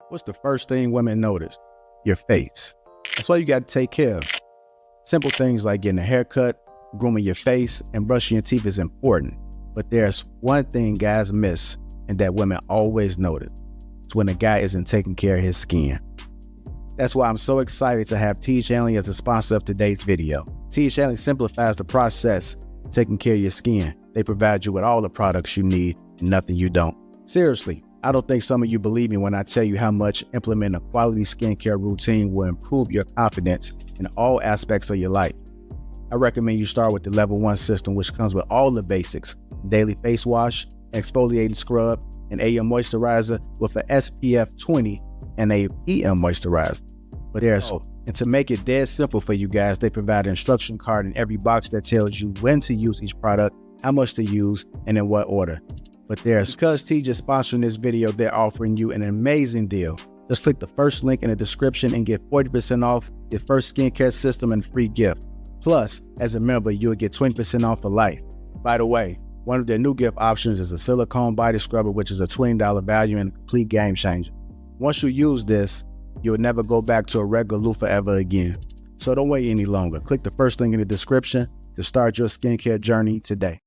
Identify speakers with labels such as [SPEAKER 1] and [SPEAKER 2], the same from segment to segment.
[SPEAKER 1] What's the first thing women notice? Your face. That's why you got to take care of it. Simple things like getting a haircut, grooming your face, and brushing your teeth is important. But there's one thing guys miss and that women always notice. It's when a guy isn't taking care of his skin. That's why I'm so excited to have T. Shanley as a sponsor of today's video. T. Shanley simplifies the process of taking care of your skin. They provide you with all the products you need and nothing you don't. Seriously, I don't think some of you believe me when I tell you how much implementing a quality skincare routine will improve your confidence in all aspects of your life. I recommend you start with the level 1 system, which comes with all the basics: daily face wash, exfoliating scrub, an AM moisturizer with an SPF 20 and a PM moisturizer. But and to make it dead simple for you guys, they provide an instruction card in every box that tells you when to use each product, how much to use, and in what order. But because T just sponsoring this video, they're offering you an amazing deal. Just click the first link in the description and get 40% off your first skincare system and free gift. Plus, as a member, you'll get 20% off for life. By the way, one of their new gift options is a silicone body scrubber, which is a $20 value and a complete game changer. Once you use this, you'll never go back to a regular loofah ever again. So don't wait any longer. Click the first link in the description to start your skincare journey today.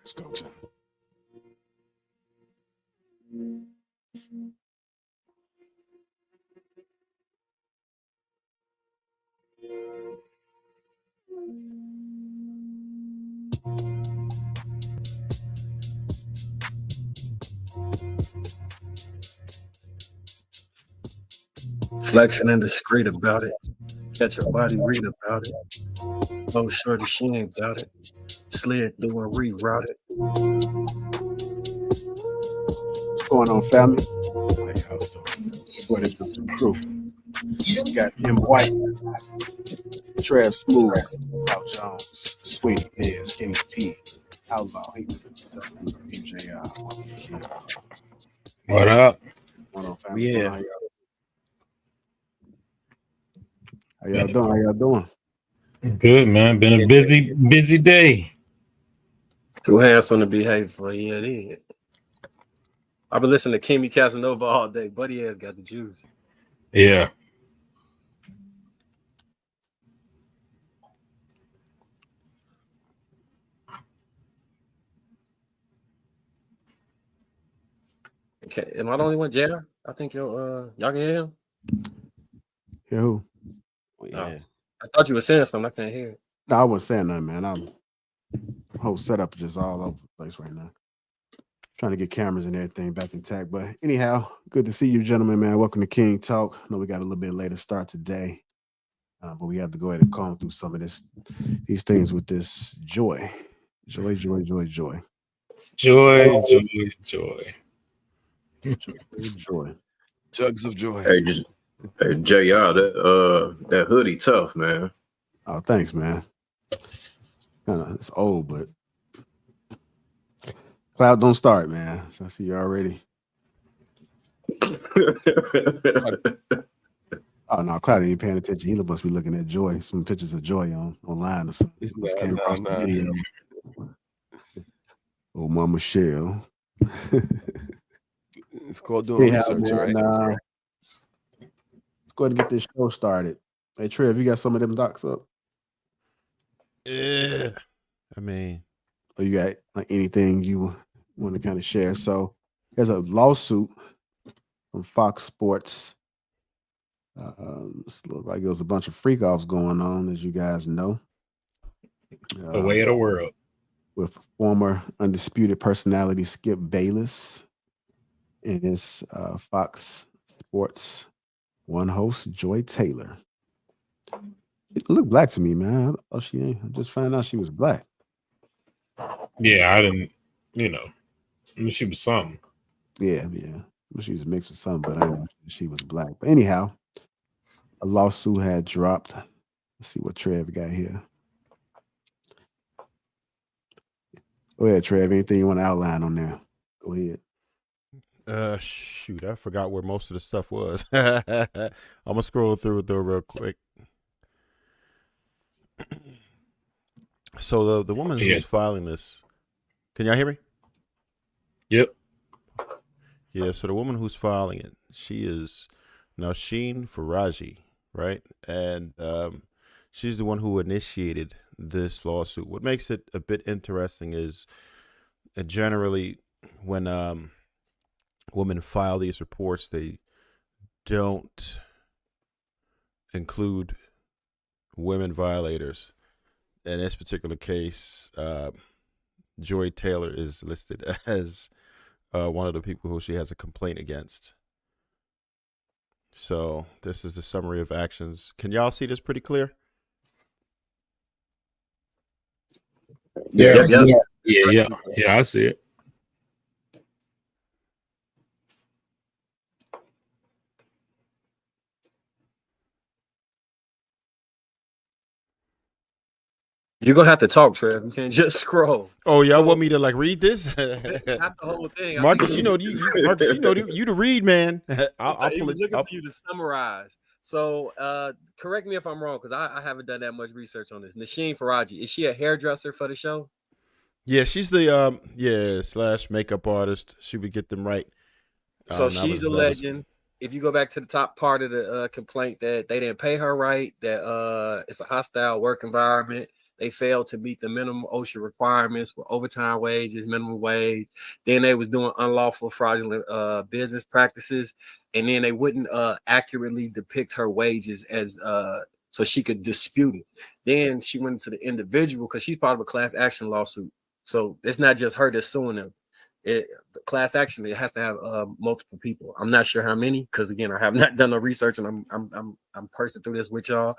[SPEAKER 2] Let's go time.
[SPEAKER 3] Flexing and discreet about it. Catch your body, read about it. Oh, shorty, she ain't about it. Slid through and rerouted.
[SPEAKER 2] What's going on, family? Hey, how you doing? What is the crew? You got M. White, Trav Smooth, Al Jones, Sweetie Biz, Kenny P, Outlaw, PJR.
[SPEAKER 4] What up?
[SPEAKER 2] What's going on, family?
[SPEAKER 4] Yeah.
[SPEAKER 2] How y'all doing? How y'all doing?
[SPEAKER 4] Good, man. Been a busy day.
[SPEAKER 3] Too handsome to be hateful. Yeah, it is. I've been listening to Kimmy Casanova all day. Buddy ass got the juice.
[SPEAKER 4] Yeah.
[SPEAKER 3] Okay, am I the only one, Jada? I think y'all can hear him.
[SPEAKER 2] Yeah, who?
[SPEAKER 3] Oh, yeah. I thought you were saying something. I can't hear it.
[SPEAKER 2] No, I wasn't saying nothing, man. I'm whole setup is just all over the place right now. Trying to get cameras and everything back intact. But anyhow, good to see you, gentlemen, man. Welcome to King Talk. I know we got a little bit later start today, but we have to go ahead and comb through some of these things with this joy. Joy.
[SPEAKER 4] Joy.
[SPEAKER 5] Jugs of joy.
[SPEAKER 6] Hey, JR, that hoodie tough, man.
[SPEAKER 2] Oh, thanks, man. It's old, but Cloud, don't start, man. So I see you already. Oh no, Cloud ain't paying attention. He must be looking at Joy, some pictures of Joy online or something. Just came across the video. Oh, Mama Michelle.
[SPEAKER 5] It's called doing research,
[SPEAKER 2] man,
[SPEAKER 5] right?
[SPEAKER 2] Let's go ahead and get this show started. Hey, Trev, you got some of them docs up?
[SPEAKER 7] Yeah. I mean,
[SPEAKER 2] or you got like anything you want to kind of share? So there's a lawsuit from Fox Sports. This looked like there was a bunch of freak offs going on, as you guys know.
[SPEAKER 4] The way of the world.
[SPEAKER 2] With former undisputed personality Skip Bayless and his Fox Sports one host Joy Taylor. It looked black to me, man. Oh, she ain't. I just found out she was black.
[SPEAKER 4] Yeah, I didn't. You know, I mean, she was something.
[SPEAKER 2] Yeah. Well, she was mixed with something, but I didn't know she was black. But anyhow, a lawsuit had dropped. Let's see what Trev got here. Go ahead, Trev. Anything you want to outline on there? Go ahead.
[SPEAKER 7] Shoot, I forgot where most of the stuff was. I'm gonna scroll through it though real quick. So the woman who's filing this, can y'all hear me?
[SPEAKER 4] Yep.
[SPEAKER 7] Yeah, so the woman who's filing it, she is Nausheen Faraji, right? And she's the one who initiated this lawsuit. What makes it a bit interesting is generally when women file these reports, they don't include women violators. In this particular case, Joy Taylor is listed as one of the people who she has a complaint against. So this is the summary of actions. Can y'all see this pretty clear?
[SPEAKER 6] Yeah.
[SPEAKER 4] I see it.
[SPEAKER 3] You're gonna have to talk, Trev. You can't just scroll.
[SPEAKER 7] Oh, y'all want me to like read this?
[SPEAKER 3] Not the whole thing.
[SPEAKER 7] Marcus, you to read, man. I'll pull it
[SPEAKER 3] looking
[SPEAKER 7] up.
[SPEAKER 3] for you to summarize. So correct me if I'm wrong, because I haven't done that much research on this. Nausheen Faraji, is she a hairdresser for the show?
[SPEAKER 7] Yeah, she's the / makeup artist. She would get them right.
[SPEAKER 3] So she's alleging, if you go back to the top part of the complaint, that they didn't pay her right, that it's a hostile work environment. They failed to meet the minimum OSHA requirements for overtime wages, minimum wage. Then they was doing unlawful, fraudulent business practices, and then they wouldn't accurately depict her wages as so she could dispute it. Then she went to the individual because she's part of a class action lawsuit. So it's not just her that's suing them. The class action, it has to have multiple people. I'm not sure how many, because again, I have not done no research, and I'm parsing through this with y'all.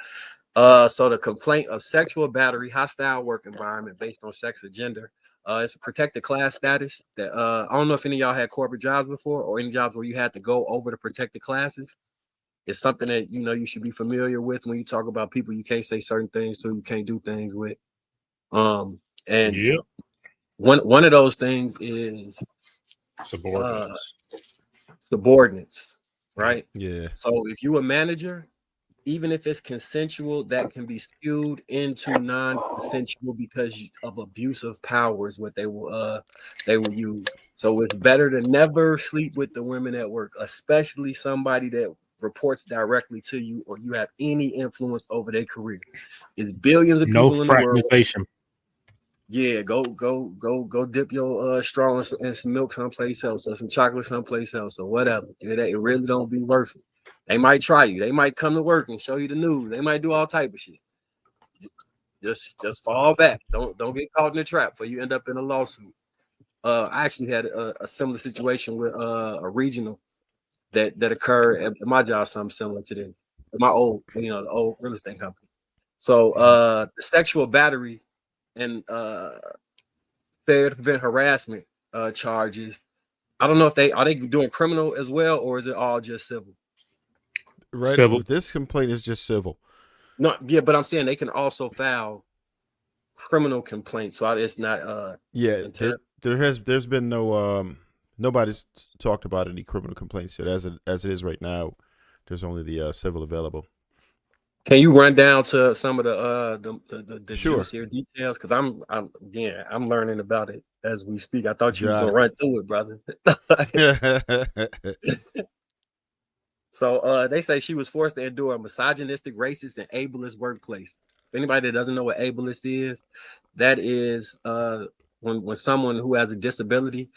[SPEAKER 3] So the complaint of sexual battery, hostile work environment based on sex or gender. It's a protected class status that I don't know if any of y'all had corporate jobs before or any jobs where you had to go over the protected classes. It's something that you should be familiar with when you talk about people you can't say certain things to, you can't do things with. And
[SPEAKER 4] Yep.
[SPEAKER 3] One of those things is subordinates, right?
[SPEAKER 7] Yeah.
[SPEAKER 3] So if you a manager, even if it's consensual, that can be skewed into non-consensual because of abuse of power is what they will use. So it's better to never sleep with the women at work, especially somebody that reports directly to you or you have any influence over their career. It's billions of people in the world. Yeah, go dip your straw in some milk someplace else or some chocolate someplace else or whatever. It really don't be worth it. They might try you. They might come to work and show you the news. They might do all type of shit. Just fall back. Don't get caught in the trap before you end up in a lawsuit. I actually had a similar situation with a regional that occurred at my job, something similar to this. My old, the old real estate company. So the sexual battery and failure to prevent harassment charges. I don't know if are they doing criminal as well, or is it all just civil?
[SPEAKER 7] Right.
[SPEAKER 4] Civil.
[SPEAKER 7] This complaint is just civil.
[SPEAKER 3] No, yeah, but I'm saying they can also file criminal complaint, so it's not
[SPEAKER 7] Yeah,
[SPEAKER 3] intent.
[SPEAKER 7] there's been no nobody's talked about any criminal complaints yet. As it is right now, there's only the civil available.
[SPEAKER 3] Can you run down to some of the
[SPEAKER 7] Sure.
[SPEAKER 3] juicier details? Because I'm learning about it as we speak. I thought you was
[SPEAKER 7] Got
[SPEAKER 3] gonna
[SPEAKER 7] it.
[SPEAKER 3] run through it, brother. So they say she was forced to endure a misogynistic, racist, and ableist workplace. If anybody that doesn't know what ableist is, that is when someone who has a disability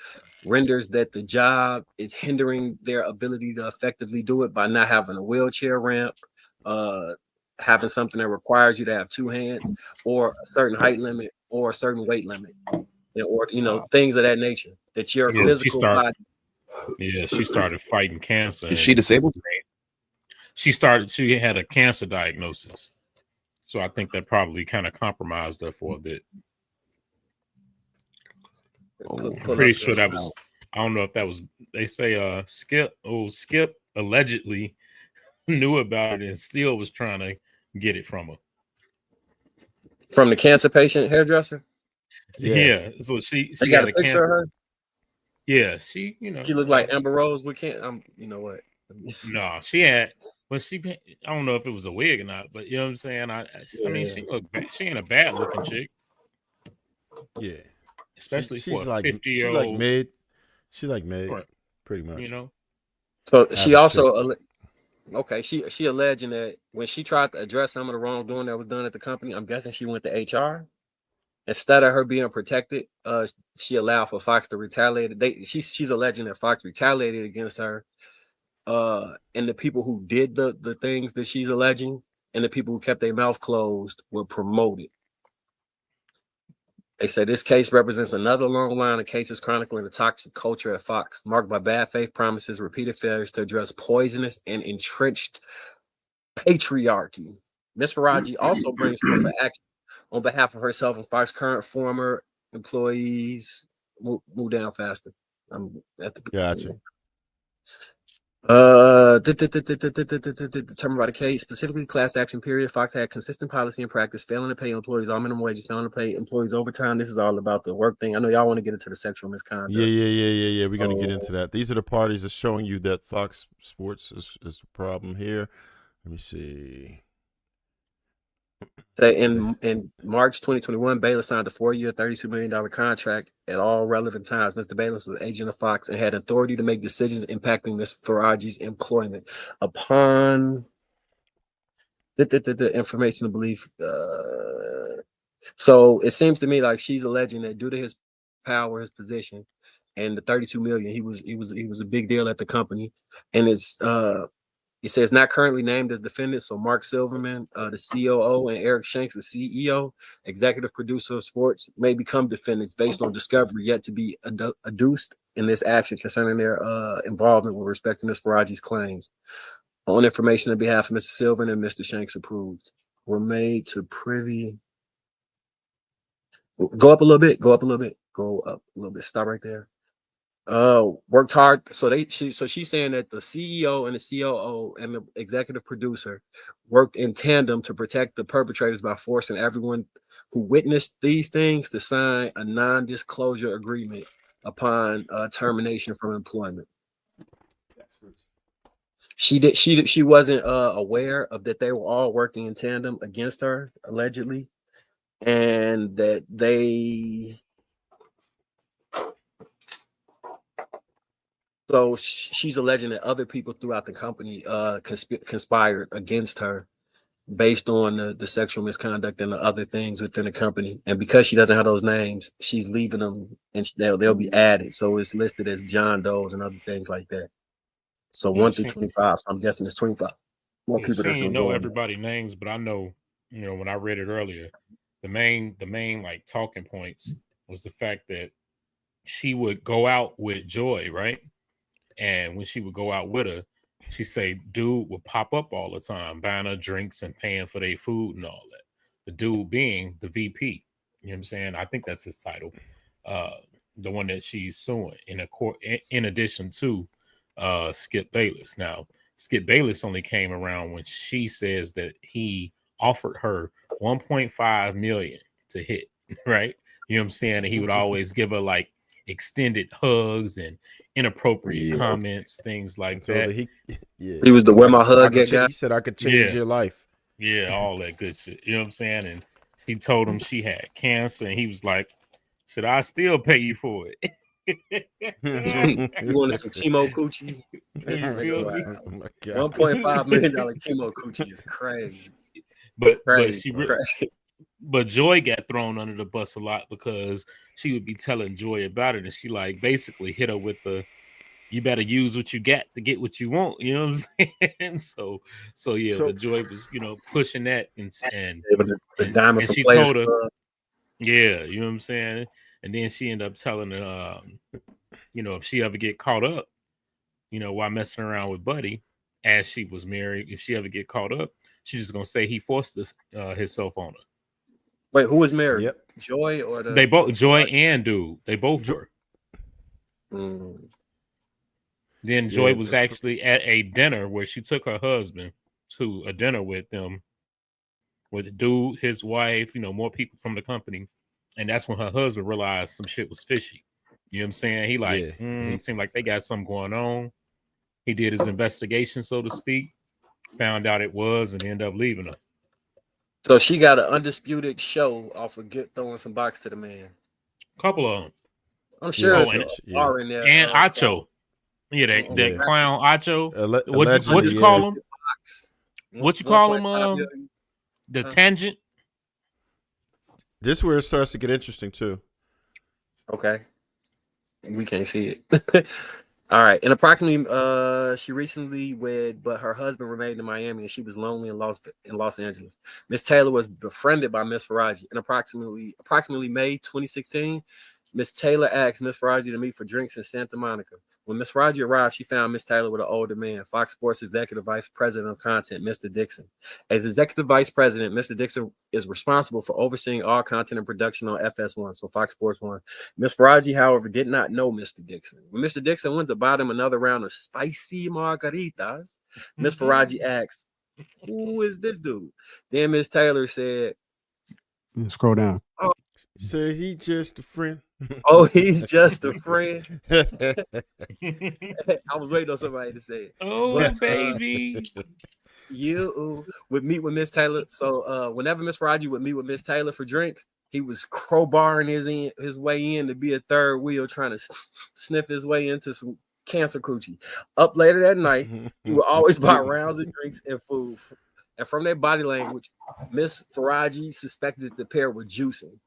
[SPEAKER 3] renders that the job is hindering their ability to effectively do it by not having a wheelchair ramp, having something that requires you to have two hands, or a certain height limit, or a certain weight limit, or things of that nature. That your physical body.
[SPEAKER 4] Yeah, she started fighting cancer.
[SPEAKER 5] Is she disabled?
[SPEAKER 4] She had a cancer diagnosis. So I think that probably kind of compromised her for a bit. I'm pretty sure that was, I don't know if that was, they say Skip allegedly knew about it and still was trying to get it from her.
[SPEAKER 3] From the cancer patient hairdresser?
[SPEAKER 4] Yeah. So she
[SPEAKER 3] got a picture of her?
[SPEAKER 4] Yeah, she
[SPEAKER 3] looked like Amber Rose. We can't, you know what?
[SPEAKER 4] No, she had, but I don't know if it was a wig or not, but you know what I'm saying? I mean, she ain't a bad looking chick.
[SPEAKER 7] Yeah.
[SPEAKER 4] Especially
[SPEAKER 7] she's
[SPEAKER 4] for a
[SPEAKER 7] like
[SPEAKER 4] 50-year-old.
[SPEAKER 7] She's like mid,
[SPEAKER 4] right.
[SPEAKER 7] Pretty much.
[SPEAKER 4] You know?
[SPEAKER 3] So she also, she alleging that when she tried to address some of the wrongdoing that was done at the company, I'm guessing she went to HR. Instead of her being protected, she allowed for Fox to retaliate. She's alleging that Fox retaliated against her, and the people who did the things that she's alleging, and the people who kept their mouth closed were promoted. They say this case represents another long line of cases chronicling the toxic culture at Fox, marked by bad faith promises, repeated failures to address poisonous and entrenched patriarchy. Ms. Faraji also brings forth an action on behalf of herself and Fox current former employees. Move down faster. I'm at the
[SPEAKER 7] Gotcha.
[SPEAKER 3] Determined by the case, specifically class action period. Fox had consistent policy and practice, failing to pay employees all minimum wages, failing to pay employees overtime. This is all about the work thing. I know y'all want to get into the sexual misconduct.
[SPEAKER 7] Yeah. We're gonna get into that. These are the parties that showing you that Fox Sports is the problem here. Let me see.
[SPEAKER 3] In March 2021, Bayless signed a 4-year, $32 million contract at all relevant times. Mr. Bayless was agent of Fox and had authority to make decisions impacting Ms. Faraji's employment. Upon the information of belief, so it seems to me like she's alleging that due to his power, his position, and the 32 million, he was a big deal at the company, and it says not currently named as defendants. So Mark Silverman, the COO, and Eric Shanks, the CEO, executive producer of sports, may become defendants based on discovery yet to be adduced in this action concerning their involvement with respect to Ms. Faraji's claims. On information on behalf of Mr. Silverman and Mr. Shanks approved, were made to privy. Go up a little bit. Go up a little bit. Stop right there. Worked hard. So she's saying that the CEO and the COO and the executive producer worked in tandem to protect the perpetrators by forcing everyone who witnessed these things to sign a non-disclosure agreement upon termination from employment. She wasn't aware of that they were all working in tandem against her, allegedly, and that they. So she's alleging that other people throughout the company conspired against her based on the sexual misconduct and the other things within the company. And because she doesn't have those names, she's leaving them and they'll be added. So it's listed as John Doe's and other things like that. So 1 through 25. So I'm guessing it's 25. More people
[SPEAKER 4] she
[SPEAKER 3] that's
[SPEAKER 4] didn't know
[SPEAKER 3] going
[SPEAKER 4] everybody's names, but I know, when I read it earlier, the main like talking points was the fact that she would go out with Joy, right? And when she would go out with her, she say dude would pop up all the time, buying her drinks and paying for their food and all that. The dude being the VP. You know what I'm saying? I think that's his title. The one that she's suing in addition to Skip Bayless. Now, Skip Bayless only came around when she says that he offered her $1.5 million to hit, right? You know what I'm saying? And he would always give her like extended hugs and inappropriate comments, things like that.
[SPEAKER 3] He was the where my hug get guy.
[SPEAKER 7] He said I could change your life.
[SPEAKER 4] Yeah, all that good shit. You know what I'm saying? And she told him she had cancer, and he was like, should I still pay you for it?
[SPEAKER 3] You wanted some chemo coochie?
[SPEAKER 7] Oh my God.
[SPEAKER 3] $1.5 million chemo coochie is crazy.
[SPEAKER 4] But Joy got thrown under the bus a lot because she would be telling Joy about it, and she like basically hit her with the, you better use what you got to get what you want. You know what I'm saying? So but Joy was, pushing that and she told her, yeah, you know what I'm saying? And then she ended up telling her, if she ever get caught up, while messing around with Buddy, as she was married, if she ever get caught up, she's just gonna say he forced himself on her.
[SPEAKER 3] Wait, who was married? Yep. Joy or
[SPEAKER 4] they both Joy and Dude. They both were. Then Joy was actually at a dinner where she took her husband to a dinner with them, with Dude, his wife, more people from the company. And that's when her husband realized some shit was fishy. You know what I'm saying? He seemed like they got something going on. He did his investigation, so to speak, found out it was, and ended up leaving her.
[SPEAKER 3] So she got an undisputed show off of throwing some box to the man.
[SPEAKER 4] Couple of them.
[SPEAKER 3] I'm sure it's
[SPEAKER 4] bar in there. And Acho. Yeah, that clown Acho. What you call him? What you call him? The tangent.
[SPEAKER 7] This is where it starts to get interesting too.
[SPEAKER 3] Okay. We can't see it. All right. And approximately, she recently wed, but her husband remained in Miami, and she was lonely in Los Angeles. Miss Taylor was befriended by Miss Faraji. In approximately May 2016, Miss Taylor asked Miss Faraji to meet for drinks in Santa Monica. When Miss Faraji arrived, she found Miss Taylor with an older man, Fox Sports Executive Vice President of Content, Mr. Dixon. As Executive Vice President, Mr. Dixon is responsible for overseeing all content and production on FS1, so Fox Sports 1. Miss Faraji, however, did not know Mr. Dixon. When Mr. Dixon went to buy them another round of spicy margaritas, Miss Faraji asked, who is this dude? Then Miss Taylor said,
[SPEAKER 2] scroll down.
[SPEAKER 3] Oh,
[SPEAKER 7] so he just a friend.
[SPEAKER 3] Oh, he's just a friend. I was waiting on somebody to say it.
[SPEAKER 4] Oh, baby.
[SPEAKER 3] You would meet with Miss Taylor. So whenever Miss Faraji would meet with Miss Taylor for drinks, he was crowbarring his way in to be a third wheel, trying to sniff his way into some cancer coochie. Up later that night, he would always buy rounds of drinks and food. And from their body language, Miss Faraji suspected the pair were juicing.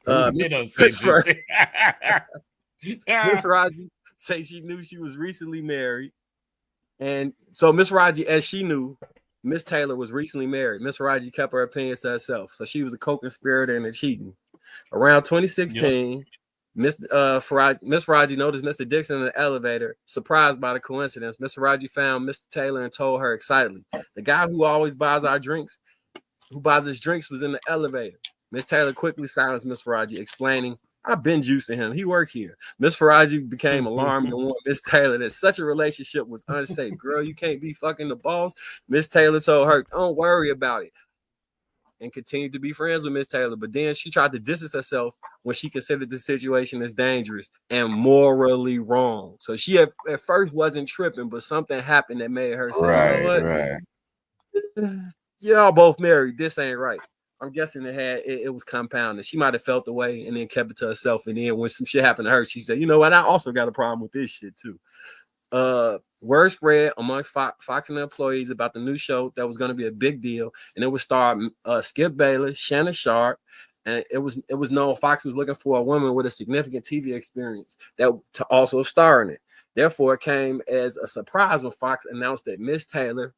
[SPEAKER 3] Miss Faraji say she knew she was recently married, and so Miss Faraji, as she knew, Miss Taylor was recently married. Miss Faraji kept her opinions to herself, so she was a co-conspirator and a cheating. Around 2016, Miss Faraji noticed Mr. Dixon in the elevator. Surprised by the coincidence, Miss Faraji found Mr. Taylor and told her excitedly, "The guy who always buys his drinks, was in the elevator." Miss Taylor quickly silenced Miss Faraji, explaining, "I've been juicing him. He worked here." Miss Faraji became alarmed and warned Miss Taylor that such a relationship was unsafe. "Girl, you can't be fucking the boss." Miss Taylor told her, "Don't worry about it," and continued to be friends with Miss Taylor. But then she tried to distance herself when she considered the situation as dangerous and morally wrong. So she at first wasn't tripping, but something happened that made her say, "You know what? Y'all both married. This ain't right." I'm guessing it was compounded. She might have felt the way and then kept it to herself. And then when some shit happened to her, she said, "You know what? I also got a problem with this shit too." Word spread among Fox and the employees about the new show that was going to be a big deal, and it would star Skip Bayles, Shannon Sharpe, and it was known Fox was looking for a woman with a significant TV experience to also star in it. Therefore, it came as a surprise when Fox announced that Miss Taylor,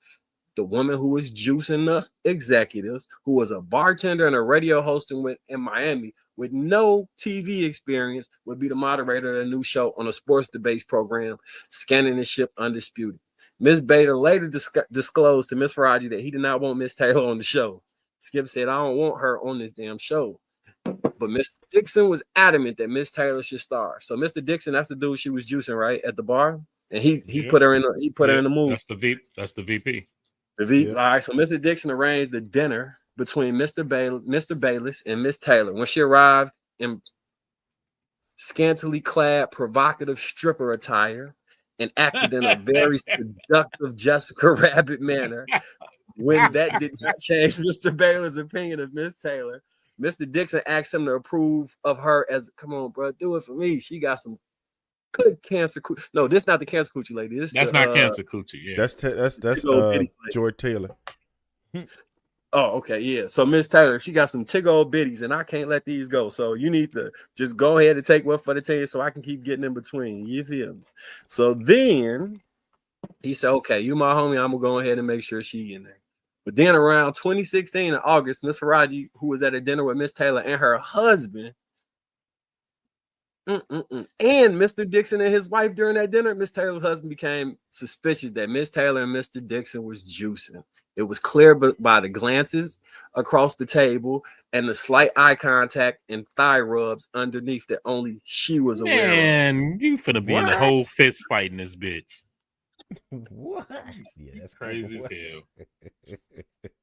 [SPEAKER 3] the woman who was juicing the executives, who was a bartender and a radio host in Miami with no TV experience, would be the moderator of a new show on a sports debates program, Scanning the Ship Undisputed. Miss Bader later disclosed to Miss Faraji that he did not want Miss Taylor on the show. Skip said, "I don't want her on this damn show." But Mr. Dixon was adamant that Miss Taylor should star. So Mr. Dixon, that's the dude she was juicing, right, at the bar, and he put her in her in the movie.
[SPEAKER 4] That's the VP.
[SPEAKER 3] All right, so Mr. Dixon arranged the dinner between Mr. Bayless and Miss Taylor when she arrived in scantily clad, provocative stripper attire and acted in a very seductive Jessica Rabbit manner. When that did not change Mr. Baylor's opinion of Miss Taylor, Mr. Dixon asked him to approve of her as, come on, bro, do it for me. She got some good cancer coochie. No, this not the cancer coochie lady. That's
[SPEAKER 4] not cancer coochie. Yeah,
[SPEAKER 7] that's George Taylor.
[SPEAKER 3] Oh, okay, yeah. So Miss Taylor, she got some tig old bitties, and I can't let these go. So you need to just go ahead and take one for the team, so I can keep getting in between. You feel me? So then he said, "Okay, you my homie. I'm gonna go ahead and make sure she in there." But then around 2016 in August, Miss Faraji, who was at a dinner with Miss Taylor and her husband, and Mr. Dixon and his wife during that dinner, Miss Taylor's husband became suspicious that Miss Taylor and Mr. Dixon was juicing. It was clear by the glances across the table and the slight eye contact and thigh rubs underneath that only she was aware of.
[SPEAKER 4] Man, you finna be in the whole fist fighting this bitch.
[SPEAKER 7] What? Yeah, that's
[SPEAKER 4] crazy as hell.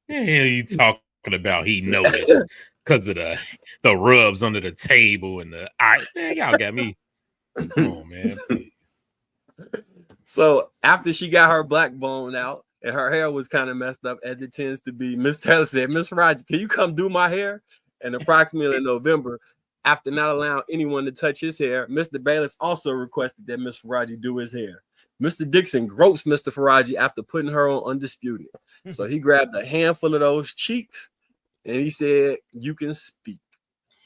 [SPEAKER 4] Yeah, you talking about he noticed because of the rubs under the table and the eye. Man, y'all got me. Come on, man. Please.
[SPEAKER 3] So after she got her black bone out and her hair was kind of messed up, as it tends to be, Miss Taylor said, "Miss Roger, can you come do my hair?" And approximately in November, after not allowing anyone to touch his hair, Mr. Bayless also requested that Miss Faraji do his hair. Mr. Dixon groped Mr. Faraji after putting her on Undisputed. So he grabbed a handful of those cheeks and he said, "You can speak."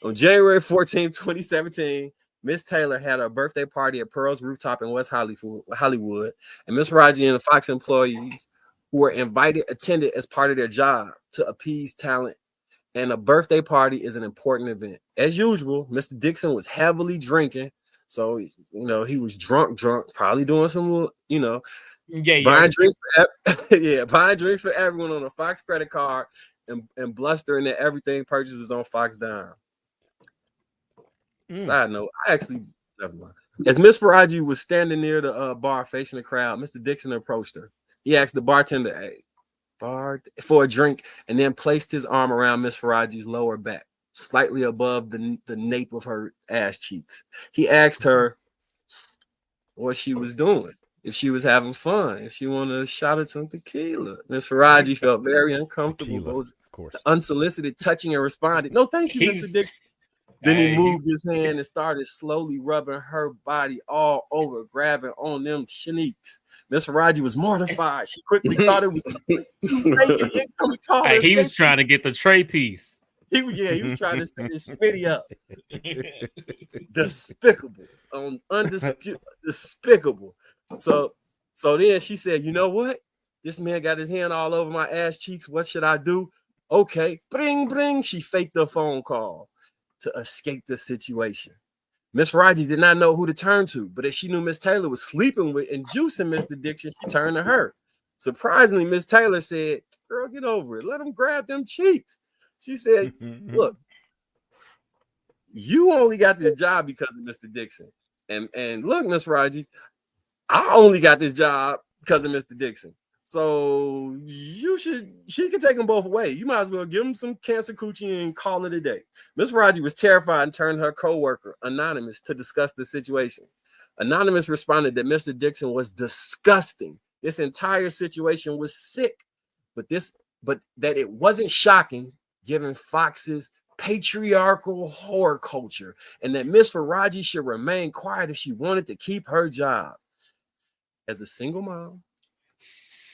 [SPEAKER 3] On January 14, 2017, Miss Taylor had a birthday party at Pearl's Rooftop in West Hollywood, and Miss Faraji and the Fox employees who were invited attended as part of their job to appease talent. And a birthday party is an important event. As usual, Mr. Dixon was heavily drinking. So, he was drunk, probably doing some, buying drinks buying drinks for everyone on a Fox credit card and blustering that everything purchased was on Fox dime. Side note, never mind. As Miss Faraji was standing near the bar facing the crowd, Mr. Dixon approached her. He asked the bartender, "Hey, for a drink," and then placed his arm around Miss Faraji's lower back, slightly above the nape of her ass cheeks. He asked her what she was doing, if she was having fun, if she wanted a shot of some tequila. Miss Faraji felt very uncomfortable.
[SPEAKER 7] Tequila, of course.
[SPEAKER 3] Unsolicited touching and responded, "No, thank you, Mr. Dixon." Then he moved his hand and started slowly rubbing her body all over, grabbing on them cheeks. Miss Faraji was mortified. She quickly thought it was too late.
[SPEAKER 4] He was trying to get the tray piece.
[SPEAKER 3] He was trying to set his smitty up. Despicable. Undisputed. Despicable. So then she said, "You know what? This man got his hand all over my ass cheeks. What should I do?" Okay. Bring, bring. She faked a phone call to escape the situation. Miss Faraji did not know who to turn to, but as she knew Miss Taylor was sleeping with and juicing Mr. Dixon, she turned to her. Surprisingly, Miss Taylor said, "Girl, get over it. Let him grab them cheeks." She said, "Look, you only got this job because of Mr. Dixon. And look, Miss Faraji, I only got this job because of Mr. Dixon. So she can take them both away. You might as well give him some cancer coochie and call it a day." Miss Faraji was terrified and turned to her co-worker, Anonymous, to discuss the situation. Anonymous responded that Mr. Dixon was disgusting. This entire situation was sick, but that it wasn't shocking given Fox's patriarchal horror culture, and that Miss Faraji should remain quiet if she wanted to keep her job. As a single mom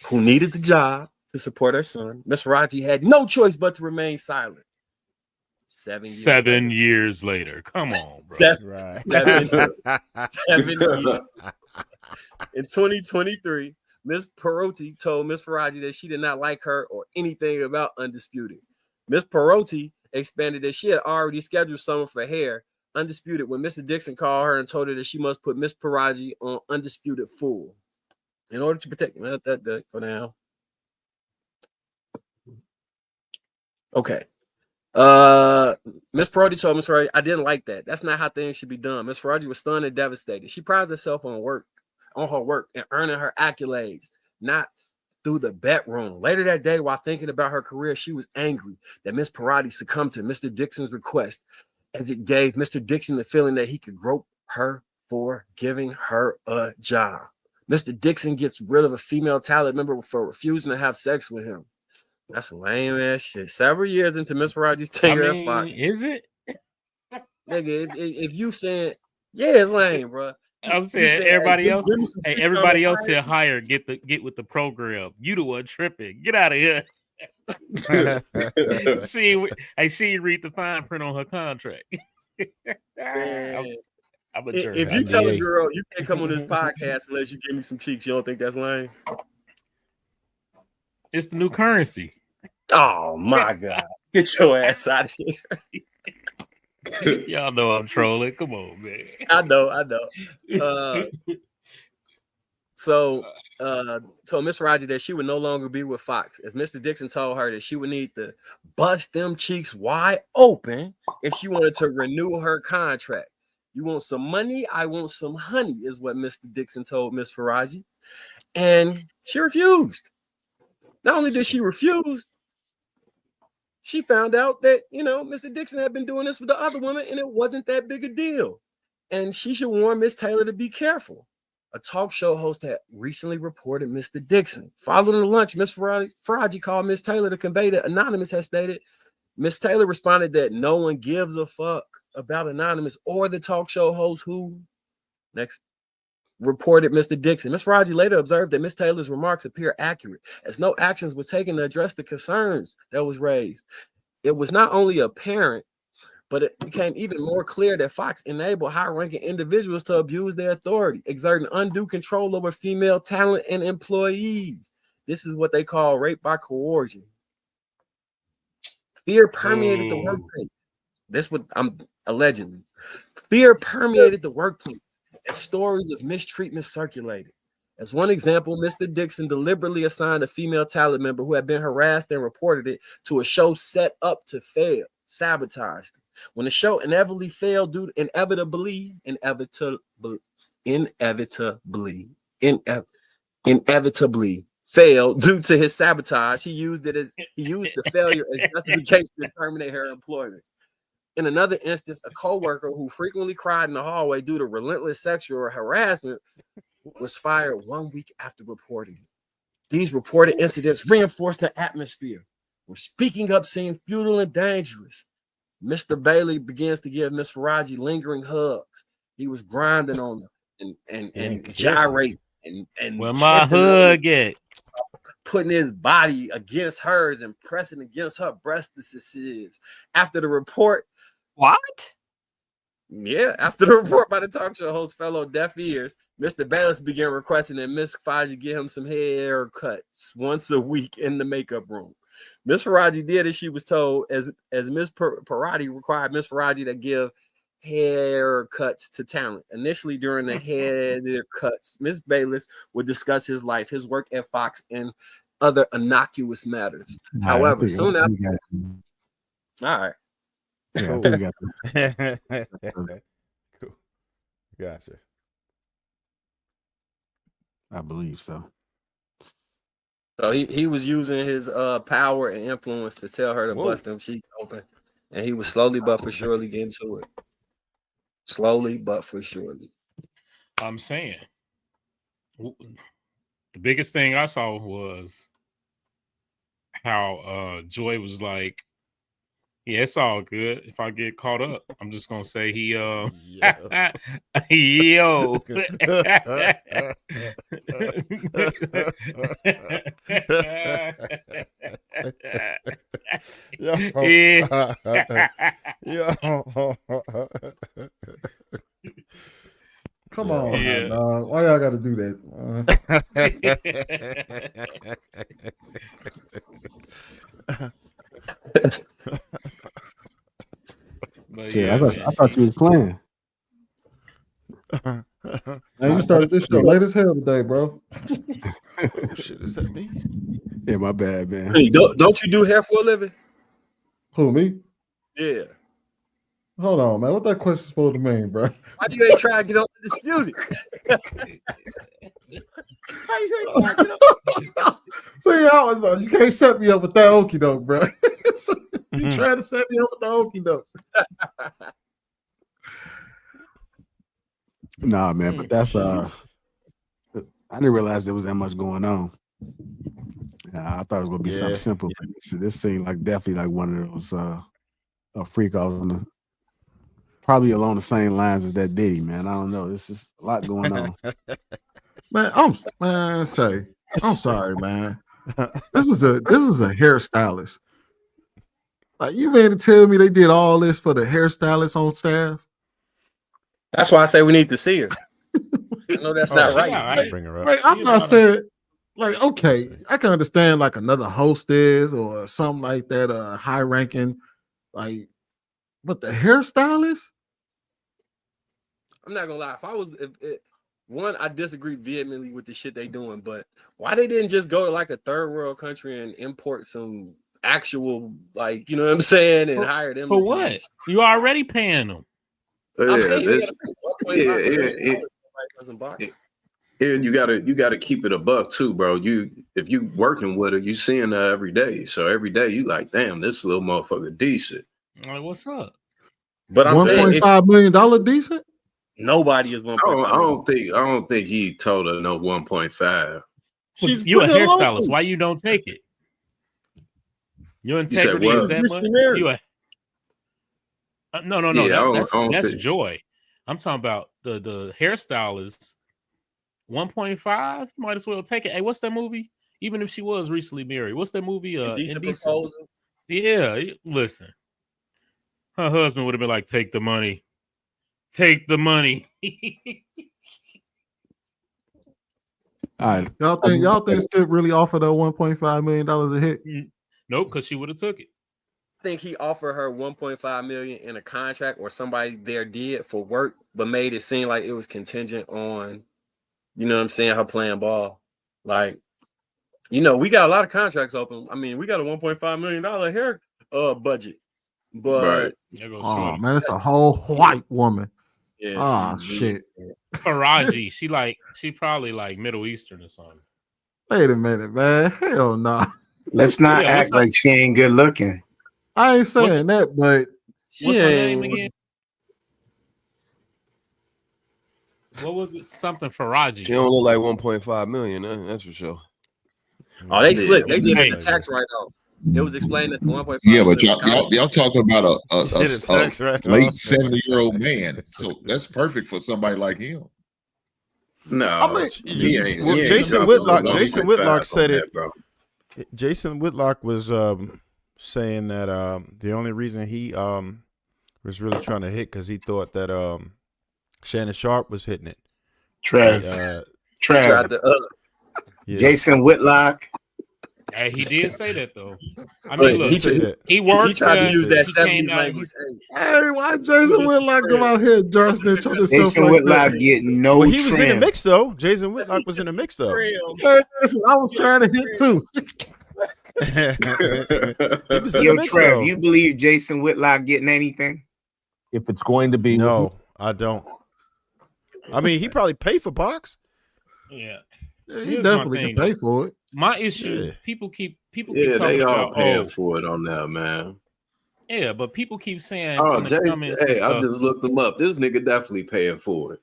[SPEAKER 3] who needed the job to support her son, Miss Faraji had no choice but to remain silent.
[SPEAKER 4] 7 years later. Come on, bro.
[SPEAKER 3] 7 years. In 2023, Miss Perotti told Miss Faraji that she did not like her or anything about Undisputed. Miss Perotti expanded that she had already scheduled someone for hair Undisputed when Mr. Dixon called her and told her that she must put Miss Faraji on Undisputed full in order to protect that for now. Okay. Miss Perotti told Miss Faraji, "I didn't like that. That's not how things should be done." Miss Faraji was stunned and devastated. She prides herself on her work and earning her accolades, not through the bedroom. Later that day, while thinking about her career, she was angry that Miss Parati succumbed to Mr. Dixon's request, as it gave Mr. Dixon the feeling that he could grope her for giving her a job. Mr. Dixon gets rid of a female talent member for refusing to have sex with him. That's lame ass shit. Several years into Miss Faraji's tenure at Fox.
[SPEAKER 4] Is it?
[SPEAKER 3] Nigga, if you saying, yeah, it's lame, bro.
[SPEAKER 4] I'm saying everybody else, everybody else here hired, get with the program. You the one tripping. Get out of here. She read the fine print on her contract. I'm a jerk.
[SPEAKER 3] If you tell a girl you can't come on this podcast unless you give me some cheeks, you don't think that's lame?
[SPEAKER 4] It's the new currency.
[SPEAKER 3] Oh my God. Get your ass out of here.
[SPEAKER 4] Y'all know I'm trolling. Come on, man.
[SPEAKER 3] I know. So Miss Raji that she would no longer be with Fox, as Mr. Dixon told her that she would need to bust them cheeks wide open if she wanted to renew her contract. You want some money? I want some honey, is what Mr. Dixon told Miss Faraji. And she refused. Not only did she refuse, she found out that, Mr. Dixon had been doing this with the other woman and it wasn't that big a deal. And she should warn Miss Taylor to be careful. A talk show host had recently reported Mr. Dixon. Following the lunch, Miss Faraji called Miss Taylor to convey that Anonymous had stated. Miss Taylor responded that no one gives a fuck about Anonymous or the talk show host who next reported Mr. Dixon. Miss Faraji later observed that Miss Taylor's remarks appear accurate, as no actions was taken to address the concerns that was raised. It was not only apparent, but it became even more clear that Fox enabled high-ranking individuals to abuse their authority, exerting undue control over female talent and employees. This is what they call rape by coercion. Fear permeated the workplace. That's what I'm allegedly. Fear permeated the workplace as stories of mistreatment circulated. As one example, Mr. Dixon deliberately assigned a female talent member who had been harassed and reported it to a show set up to fail, Sabotage. When the show inevitably failed due to inevitably failed due to his sabotage, he used the failure as justification to terminate her employment. In another instance, a coworker who frequently cried in the hallway due to relentless sexual harassment was fired 1 week after reporting it. These reported incidents reinforced the atmosphere where speaking up seemed futile and dangerous. Mr. Bailey begins to give Miss Faraji lingering hugs. He was grinding on her and gyrate and
[SPEAKER 4] where my hug at?
[SPEAKER 3] Putting his body against hers and pressing against her breastises. After the report,
[SPEAKER 8] what?
[SPEAKER 3] Yeah, after the report by the talk show host fell on deaf ears, Mr. Bayless began requesting that Miss Faraji give him some haircuts once a week in the makeup room. Miss Faraji did as she was told, as Miss Parati required Miss Faraji to give haircuts to talent. Initially, during the haircuts, Miss Bayless would discuss his life, his work at Fox, and other innocuous matters. However, soon after, all right.
[SPEAKER 2] Yeah, I think we got
[SPEAKER 7] Cool. Gotcha.
[SPEAKER 2] I believe so.
[SPEAKER 3] So he was using his power and influence to tell her to bust them cheeks open, and he was slowly but for surely getting to it. Slowly but for surely.
[SPEAKER 4] I'm saying the biggest thing I saw was how Joy was like, yeah, it's all good. If I get caught up, I'm just gonna say he yo.
[SPEAKER 9] Come on, dog. Why y'all gotta do that?
[SPEAKER 2] Yeah, I thought you was playing.
[SPEAKER 9] Man, you started this show late as hell today, bro.
[SPEAKER 7] Oh, shit, is that me?
[SPEAKER 2] Yeah, my bad, man.
[SPEAKER 3] Hey, don't you do hair for a living?
[SPEAKER 9] Who, me?
[SPEAKER 3] Yeah.
[SPEAKER 9] Hold on, man. What that question supposed to mean, bro?
[SPEAKER 3] Why you ain't trying to get on the Disputed? How you ain't trying to get on?
[SPEAKER 9] See, you can't set me up with that okie doke, bro. You trying to set me up with the okie doke?
[SPEAKER 2] Nah, man, but that's I didn't realize there was that much going on. I thought it was gonna be something simple, but this seemed like definitely like one of those a freak off on the probably along the same lines as that Diddy, man. I don't know. This is a lot going on.
[SPEAKER 9] Man, I'm sorry, man. This is a hairstylist. Like, you mean to tell me they did all this for the hairstylist on staff?
[SPEAKER 3] That's why I say we need to see her. I know that's not right.
[SPEAKER 7] Right. Bring her up.
[SPEAKER 9] Like, I'm not saying, like, okay, I can understand like another hostess or something like that, high ranking, like, but the hairstylist?
[SPEAKER 3] I'm not gonna lie. One, I disagree vehemently with the shit they doing, but why they didn't just go to like a third world country and import some actual, like, you know what I'm saying, and hire them
[SPEAKER 4] for what? You already paying them.
[SPEAKER 3] I'm saying
[SPEAKER 6] and you gotta keep it a buck too, bro. If you working with her, you seeing her every day. So every day you like, damn, this little motherfucker decent.
[SPEAKER 4] Like, what's up?
[SPEAKER 3] But I'm saying
[SPEAKER 9] $1.5 million decent.
[SPEAKER 3] Nobody is 1.5.
[SPEAKER 6] I don't think he told her no 1.5.
[SPEAKER 4] You a hairstylist. Why you don't take it? Your integrity is that much? No.
[SPEAKER 6] Yeah,
[SPEAKER 4] that's Joy. I'm talking about the hairstylist. 1.5. Might as well take it. Hey, what's that movie? Even if she was recently married, what's that movie?
[SPEAKER 3] Indecent Proposal.
[SPEAKER 4] Yeah, listen. Her husband would have been like, "Take the money. Take the money."
[SPEAKER 2] All right.
[SPEAKER 9] Y'all think Skip really offered her $1.5 million a hit?
[SPEAKER 4] Nope, because she would have took it.
[SPEAKER 3] I think he offered her 1.5 million in a contract, or somebody there did for work, but made it seem like it was contingent on, you know what I'm saying, her playing ball. Like, you know, we got a lot of contracts open. I mean, we got a $1.5 million hair budget. But
[SPEAKER 9] oh man, it's a whole white woman.
[SPEAKER 3] Yeah,
[SPEAKER 9] shit.
[SPEAKER 4] Faraji, she probably like Middle Eastern or something.
[SPEAKER 9] Wait a minute, man. Hell no. Nah.
[SPEAKER 8] Let's not act like she ain't good looking.
[SPEAKER 9] I ain't saying that, but
[SPEAKER 4] what's her name again? What was it? Something Faraji.
[SPEAKER 5] She don't look like 1.5 million. That's for sure.
[SPEAKER 3] Oh, they slick. They did the tax write-off. It was explained that 1.5.
[SPEAKER 10] Yeah, but y'all talking about a late 70-year-old man, so that's perfect for somebody like him.
[SPEAKER 6] No,
[SPEAKER 7] I mean, Jason Whitlock said it. Jason Whitlock was saying that the only reason he was really trying to hit because he thought that Shannon Sharpe was hitting it.
[SPEAKER 8] Jason Whitlock.
[SPEAKER 4] Hey, he did say that though. I mean, look, he worked.
[SPEAKER 3] He tried to use that 70s language.
[SPEAKER 9] Hey, why Jason Whitlock come out here and dress snitch on himself?
[SPEAKER 8] Jason Whitlock getting no.
[SPEAKER 7] Well, he was in the mix though. Jason Whitlock was in the mix though.
[SPEAKER 9] Hey, listen, I was trying to hit too.
[SPEAKER 8] Yo, Trev, you believe Jason Whitlock getting anything?
[SPEAKER 11] If it's going to be,
[SPEAKER 7] no, I don't. I mean, he probably paid for box.
[SPEAKER 4] Yeah,
[SPEAKER 9] he definitely can pay for it.
[SPEAKER 4] My issue, people keep talking
[SPEAKER 6] they all
[SPEAKER 4] about
[SPEAKER 6] paying for it on that, man.
[SPEAKER 4] Yeah, but people keep saying,
[SPEAKER 6] "Oh, Jay, hey, I just looked him up. This nigga definitely paying for it."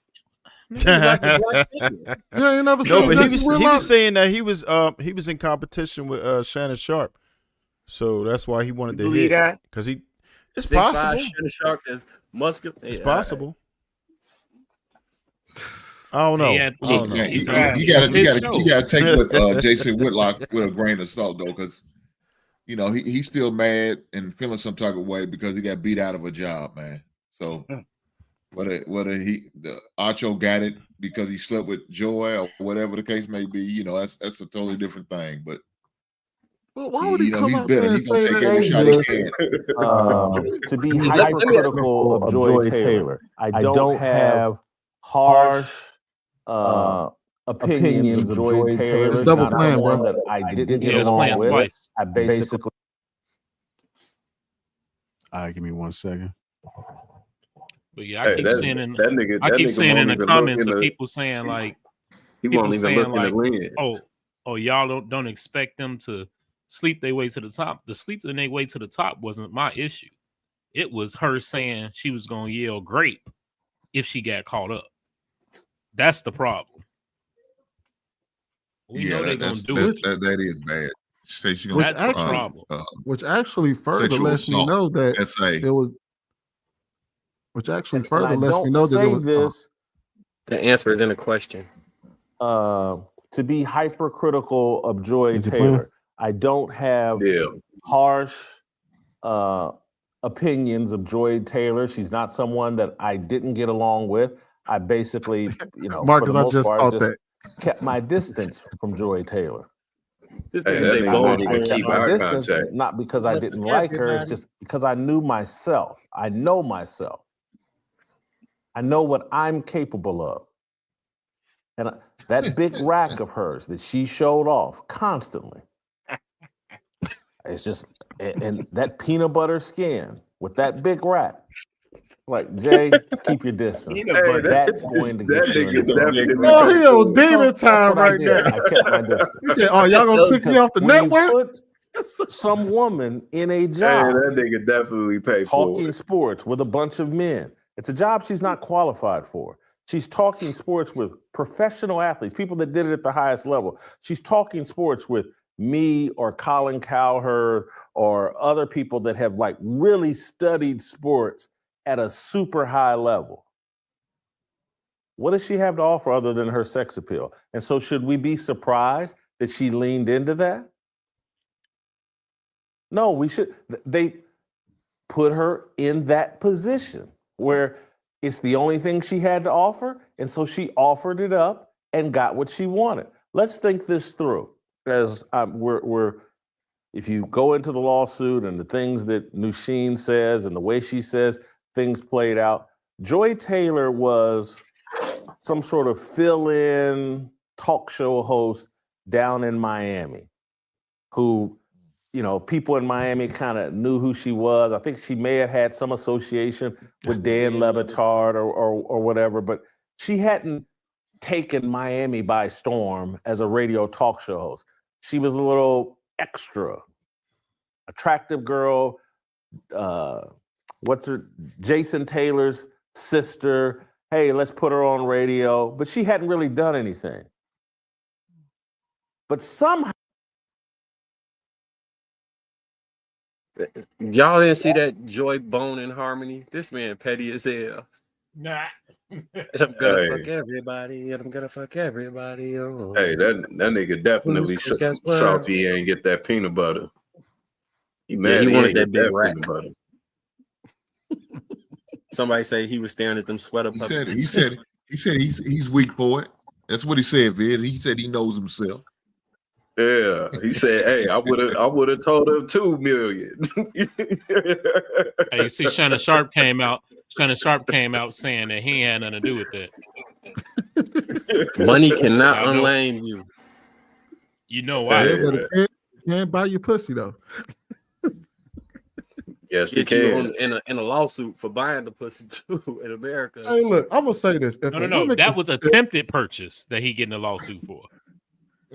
[SPEAKER 9] You ain't never
[SPEAKER 7] no, but he was saying that he was in competition with Shannon Sharpe, so that's why he wanted to hit because it's possible.
[SPEAKER 3] Shannon Sharpe is muscular.
[SPEAKER 7] It's possible. I don't know.
[SPEAKER 10] You gotta take what Jason Whitlock with a grain of salt though, because you know he's still mad and feeling some type of way because he got beat out of a job, man. So whether the Acho got it because he slept with Joy or whatever the case may be, you know, that's a totally different thing. But
[SPEAKER 9] why would he come
[SPEAKER 10] he's
[SPEAKER 9] out
[SPEAKER 10] better.
[SPEAKER 9] there
[SPEAKER 10] He's gonna take every shot he can.
[SPEAKER 11] To be hypercritical of Joy Taylor, I don't have harsh opinions of Joy Taylor. It's not someone that I didn't get along with. I basically.
[SPEAKER 2] All right, give me 1 second.
[SPEAKER 4] But yeah, I keep seeing in the comments of people saying like
[SPEAKER 6] he won't even look in the lens.
[SPEAKER 4] Oh, oh, y'all don't expect them to sleep their way to the top. The sleeping their way to the top wasn't my issue. It was her saying she was going to yell grape if she got caught up. That's the problem. We know they're going to do it.
[SPEAKER 10] That is bad. Say she
[SPEAKER 9] Which
[SPEAKER 10] gonna
[SPEAKER 4] That's the problem.
[SPEAKER 9] which actually further lets me know that it was. Which actually further lets me know that it was.
[SPEAKER 11] This,
[SPEAKER 3] the answer is in the question.
[SPEAKER 11] To be hypercritical of Joy Taylor, I don't have harsh opinions of Joy Taylor. She's not someone that I didn't get along with. I basically,
[SPEAKER 9] Marcus,
[SPEAKER 11] for the most
[SPEAKER 9] I just
[SPEAKER 11] kept my distance from Joy Taylor.
[SPEAKER 3] This nigga say bold
[SPEAKER 6] keep
[SPEAKER 11] my
[SPEAKER 6] eye
[SPEAKER 11] distance,
[SPEAKER 6] contact.
[SPEAKER 11] not because I didn't like her, it's just because I knew myself. I know myself. I know what I'm capable of. And that big rack of hers that she showed off constantly, it's just, and that peanut butter skin with that big rack. Like, Jay, keep your distance. That's going to get you in trouble.
[SPEAKER 9] Oh, he on demon time right now.
[SPEAKER 11] I kept my distance.
[SPEAKER 9] He said, "Oh, y'all gonna kick me off the network?"
[SPEAKER 11] Put some woman in a job.
[SPEAKER 6] That nigga definitely paid for
[SPEAKER 11] talking sports with a bunch of men. It's a job she's not qualified for. She's talking sports with professional athletes, people that did it at the highest level. She's talking sports with me or Colin Cowherd or other people that have like really studied sports at a super high level. What does she have to offer other than her sex appeal? And so should we be surprised that she leaned into that? No, we should. They put her in that position where it's the only thing she had to offer. And so she offered it up and got what she wanted. Let's think this through. As if you go into the lawsuit and the things that Nusheen says and the way she says things played out, Joy Taylor was some sort of fill-in talk show host down in Miami who, people in Miami kind of knew who she was. I think she may have had some association with Dan Le Batard or whatever, but she hadn't taken Miami by storm as a radio talk show host. She was a little extra, attractive girl. Jason Taylor's sister. Hey, let's put her on radio. But she hadn't really done anything. But somehow,
[SPEAKER 3] y'all didn't see that Joy Bone in Harmony? This man petty as hell.
[SPEAKER 4] Nah.
[SPEAKER 3] And I'm gonna fuck everybody. And I'm gonna fuck everybody. Oh.
[SPEAKER 6] Hey, that nigga definitely salty. He ain't get that peanut butter. He mad.
[SPEAKER 3] He wanted
[SPEAKER 6] ain't
[SPEAKER 3] that
[SPEAKER 6] get
[SPEAKER 3] big rack.
[SPEAKER 6] peanut butter.
[SPEAKER 3] Somebody say he was staring at them sweater puppets.
[SPEAKER 10] He said he's weak for it. That's what he said, Viz. He said he knows himself.
[SPEAKER 6] Yeah, he said, "Hey, I would have told her 2 million."
[SPEAKER 4] Hey, you see, Shannon Sharpe came out saying that he had nothing to do with that.
[SPEAKER 3] Money cannot unlame you.
[SPEAKER 4] You know why?
[SPEAKER 9] Yeah, but it can't buy your pussy though.
[SPEAKER 6] Yes,
[SPEAKER 3] get you in a lawsuit for buying the pussy too in America.
[SPEAKER 9] Hey, look, I'm gonna say this.
[SPEAKER 4] No. That was attempted purchase that he getting a lawsuit for.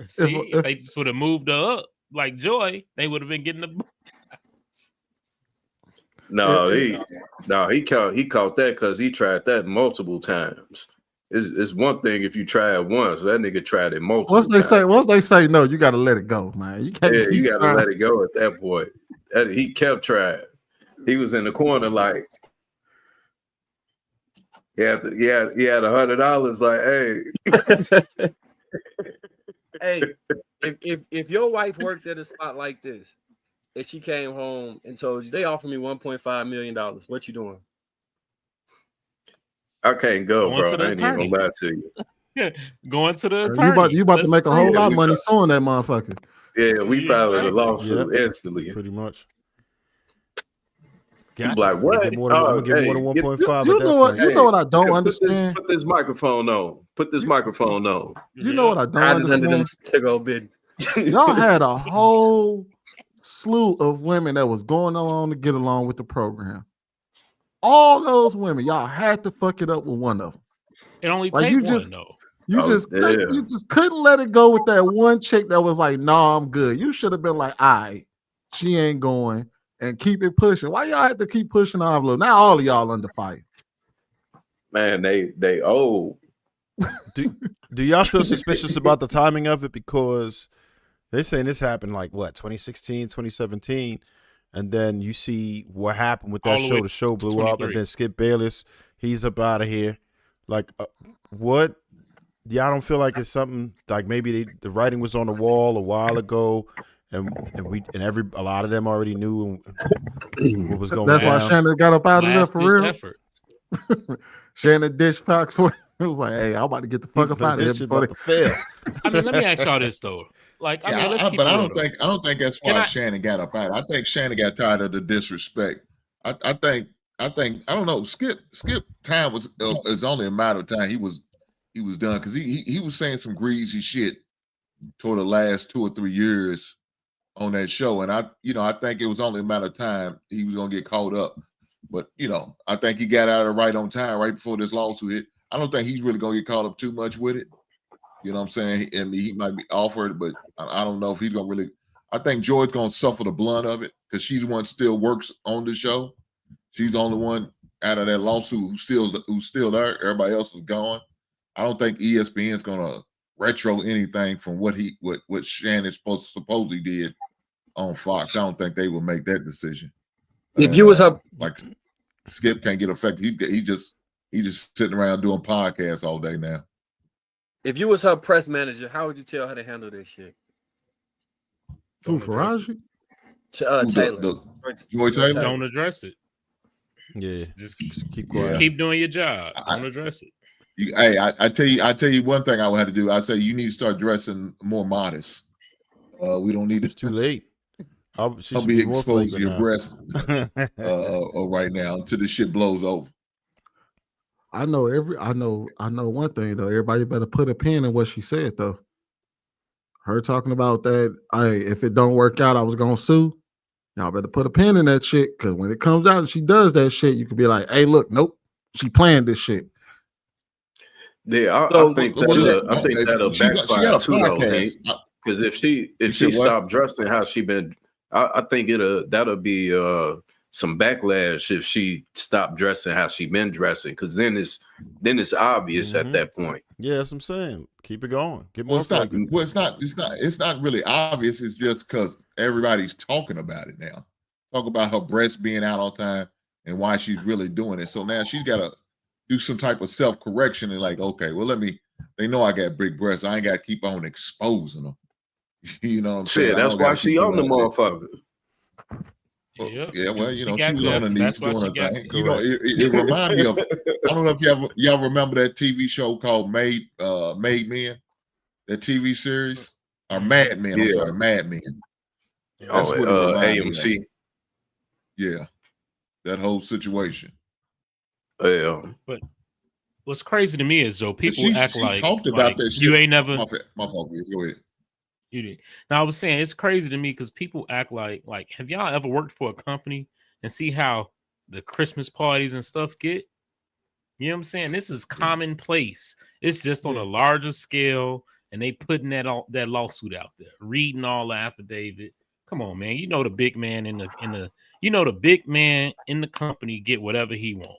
[SPEAKER 4] See, if they just would have moved her up like Joy, they would have been getting the.
[SPEAKER 6] He caught that because he tried that multiple times. It's one thing if you try it once. That nigga tried it multiple.
[SPEAKER 9] Once they say no, you got to let it go, man. You can't.
[SPEAKER 6] Yeah, you got to let it go at that point. He kept trying. He was in the corner like, he had $100. Like, hey.
[SPEAKER 3] Hey, if your wife worked at a spot like this and she came home and told you they offered me $1.5 million, what you doing?
[SPEAKER 6] I can't go, bro. I ain't even gonna lie to you.
[SPEAKER 4] Going to the attorney.
[SPEAKER 9] You about to make a whole lot of money suing that motherfucker.
[SPEAKER 6] Yeah, we filed a lawsuit instantly.
[SPEAKER 7] Pretty much.
[SPEAKER 6] Gotcha. Like, what?
[SPEAKER 7] I'm gonna give more than 1.5.
[SPEAKER 9] You know what I don't understand?
[SPEAKER 6] Put this microphone on.
[SPEAKER 9] You know what I don't understand? Y'all had a whole slew of women that was going on to get along with the program. All those women, y'all had to fuck it up with one of them.
[SPEAKER 4] It only takes one, though.
[SPEAKER 9] You just couldn't let it go with that one chick that was like, "Nah, I'm good." You should have been like, "All right, she ain't going," and keep it pushing. Why y'all have to keep pushing the envelope? Now all of y'all under fire.
[SPEAKER 6] Man, they old.
[SPEAKER 7] Do y'all feel suspicious about the timing of it? Because they're saying this happened like what, 2016, 2017, and then you see what happened with that show. The show blew up, and then Skip Bayless, he's up out of here. Like, what? Y'all don't feel like it's something like maybe the writing was on the wall a while ago, and a lot of them already knew what was going on.
[SPEAKER 9] That's why Shannon got up out of there for real. Effort. Shannon dish Fox for it was like, "Hey, I'm about to get the fuck up out of here before they
[SPEAKER 4] fail." I mean, let me ask y'all this though. Like, I mean,
[SPEAKER 10] I don't think that's why Shannon got up out. I think Shannon got tired of the disrespect. I think I don't know. Skip time was it's only a matter of time. He was done because he was saying some greasy shit toward the last 2 or 3 years on that show, and I think it was only a matter of time he was gonna get caught up. But I think he got out of it right on time, right before this lawsuit hit. I don't think he's really gonna get caught up too much with it. You know what I'm saying? And he might be offered, but I don't know if he's gonna really. I think Joy's gonna suffer the blunt of it because she's the one still works on the show. She's the only one out of that lawsuit who's still there. Everybody else is gone. I don't think ESPN's gonna retro anything from what Shannon supposedly did on Fox. I don't think they will make that decision.
[SPEAKER 3] If you was up,
[SPEAKER 10] like Skip can't get affected. He just sitting around doing podcasts all day now.
[SPEAKER 3] If you was her press manager, how would you tell her to handle this shit?
[SPEAKER 9] Who, Faraji?
[SPEAKER 3] Taylor.
[SPEAKER 10] Joy Taylor?
[SPEAKER 4] Don't address it.
[SPEAKER 7] Yeah,
[SPEAKER 4] just keep quiet. Just keep doing your job. Don't address it.
[SPEAKER 10] Hey, I tell you one thing I would have to do. I say you need to start dressing more modest. We don't need to.
[SPEAKER 7] Too late.
[SPEAKER 10] I'll be exposed to your breasts right now until this shit blows over.
[SPEAKER 9] I know one thing though. Everybody better put a pin in what she said though. Her talking about that, if it don't work out, I was gonna sue. Y'all better put a pin in that shit, because when it comes out and she does that shit, you could be like, "Hey, look, nope, she planned this shit."
[SPEAKER 6] Yeah, I think that'll backfire too, though. Because if she stopped dressing how she been, I think that'll be some backlash if she stopped dressing how she been dressing. Because then it's obvious at that point.
[SPEAKER 7] Yeah, that's what I'm saying. Keep it going. Get more.
[SPEAKER 10] It's not really obvious. It's just because everybody's talking about it now. Talk about her breasts being out all the time and why she's really doing it. So now she's got to do some type of self-correction and like, okay, well, they know I got big breasts. I ain't got to keep on exposing them. You know what I'm saying?
[SPEAKER 6] That's why she on the motherfucker.
[SPEAKER 10] Yeah, well, she was on her knees doing her thing. It reminds me of, I don't know if y'all remember that TV show called Made Men, that TV series, or Mad Men. I'm sorry, Mad Men. That's what it reminds me of. Yeah, that whole situation.
[SPEAKER 4] Yeah, but what's crazy to me is though people act like
[SPEAKER 10] talked about that shit.
[SPEAKER 4] You ain't never.
[SPEAKER 10] My fault. Go ahead.
[SPEAKER 4] You did. Now I was saying it's crazy to me because people act like have y'all ever worked for a company and see how the Christmas parties and stuff get? You know what I'm saying? This is commonplace. It's just on a larger scale, and they putting that lawsuit out there, reading all the affidavit. Come on, man. You know the big man in the big man in the company get whatever he want.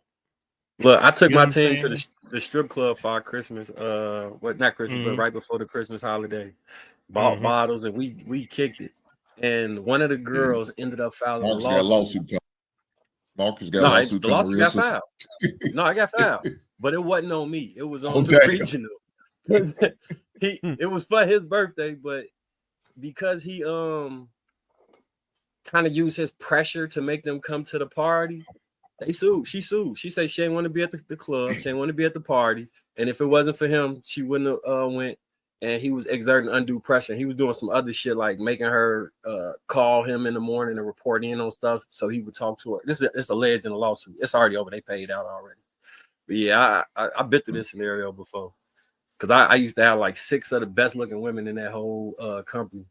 [SPEAKER 3] Look, I took my team to the strip club for Christmas. Not Christmas, but right before the Christmas holiday. Bought bottles and we kicked it. And one of the girls ended up filing a lawsuit.
[SPEAKER 10] Marcus got a lawsuit.
[SPEAKER 3] The lawsuit got filed. No, I got filed. But it wasn't on me. It was on the regional. It was for his birthday, but because he kind of used his pressure to make them come to the party, they sued. She sued. She said she didn't want to be at the club. She didn't want to be at the party. And if it wasn't for him, she wouldn't have went. And he was exerting undue pressure. He was doing some other shit like making her call him in the morning and report in on stuff so he would talk to her. It's alleged in a lawsuit. It's already over. They paid out already. But yeah, I've been through this scenario before. Because I used to have like 6 of the best looking women in that whole company.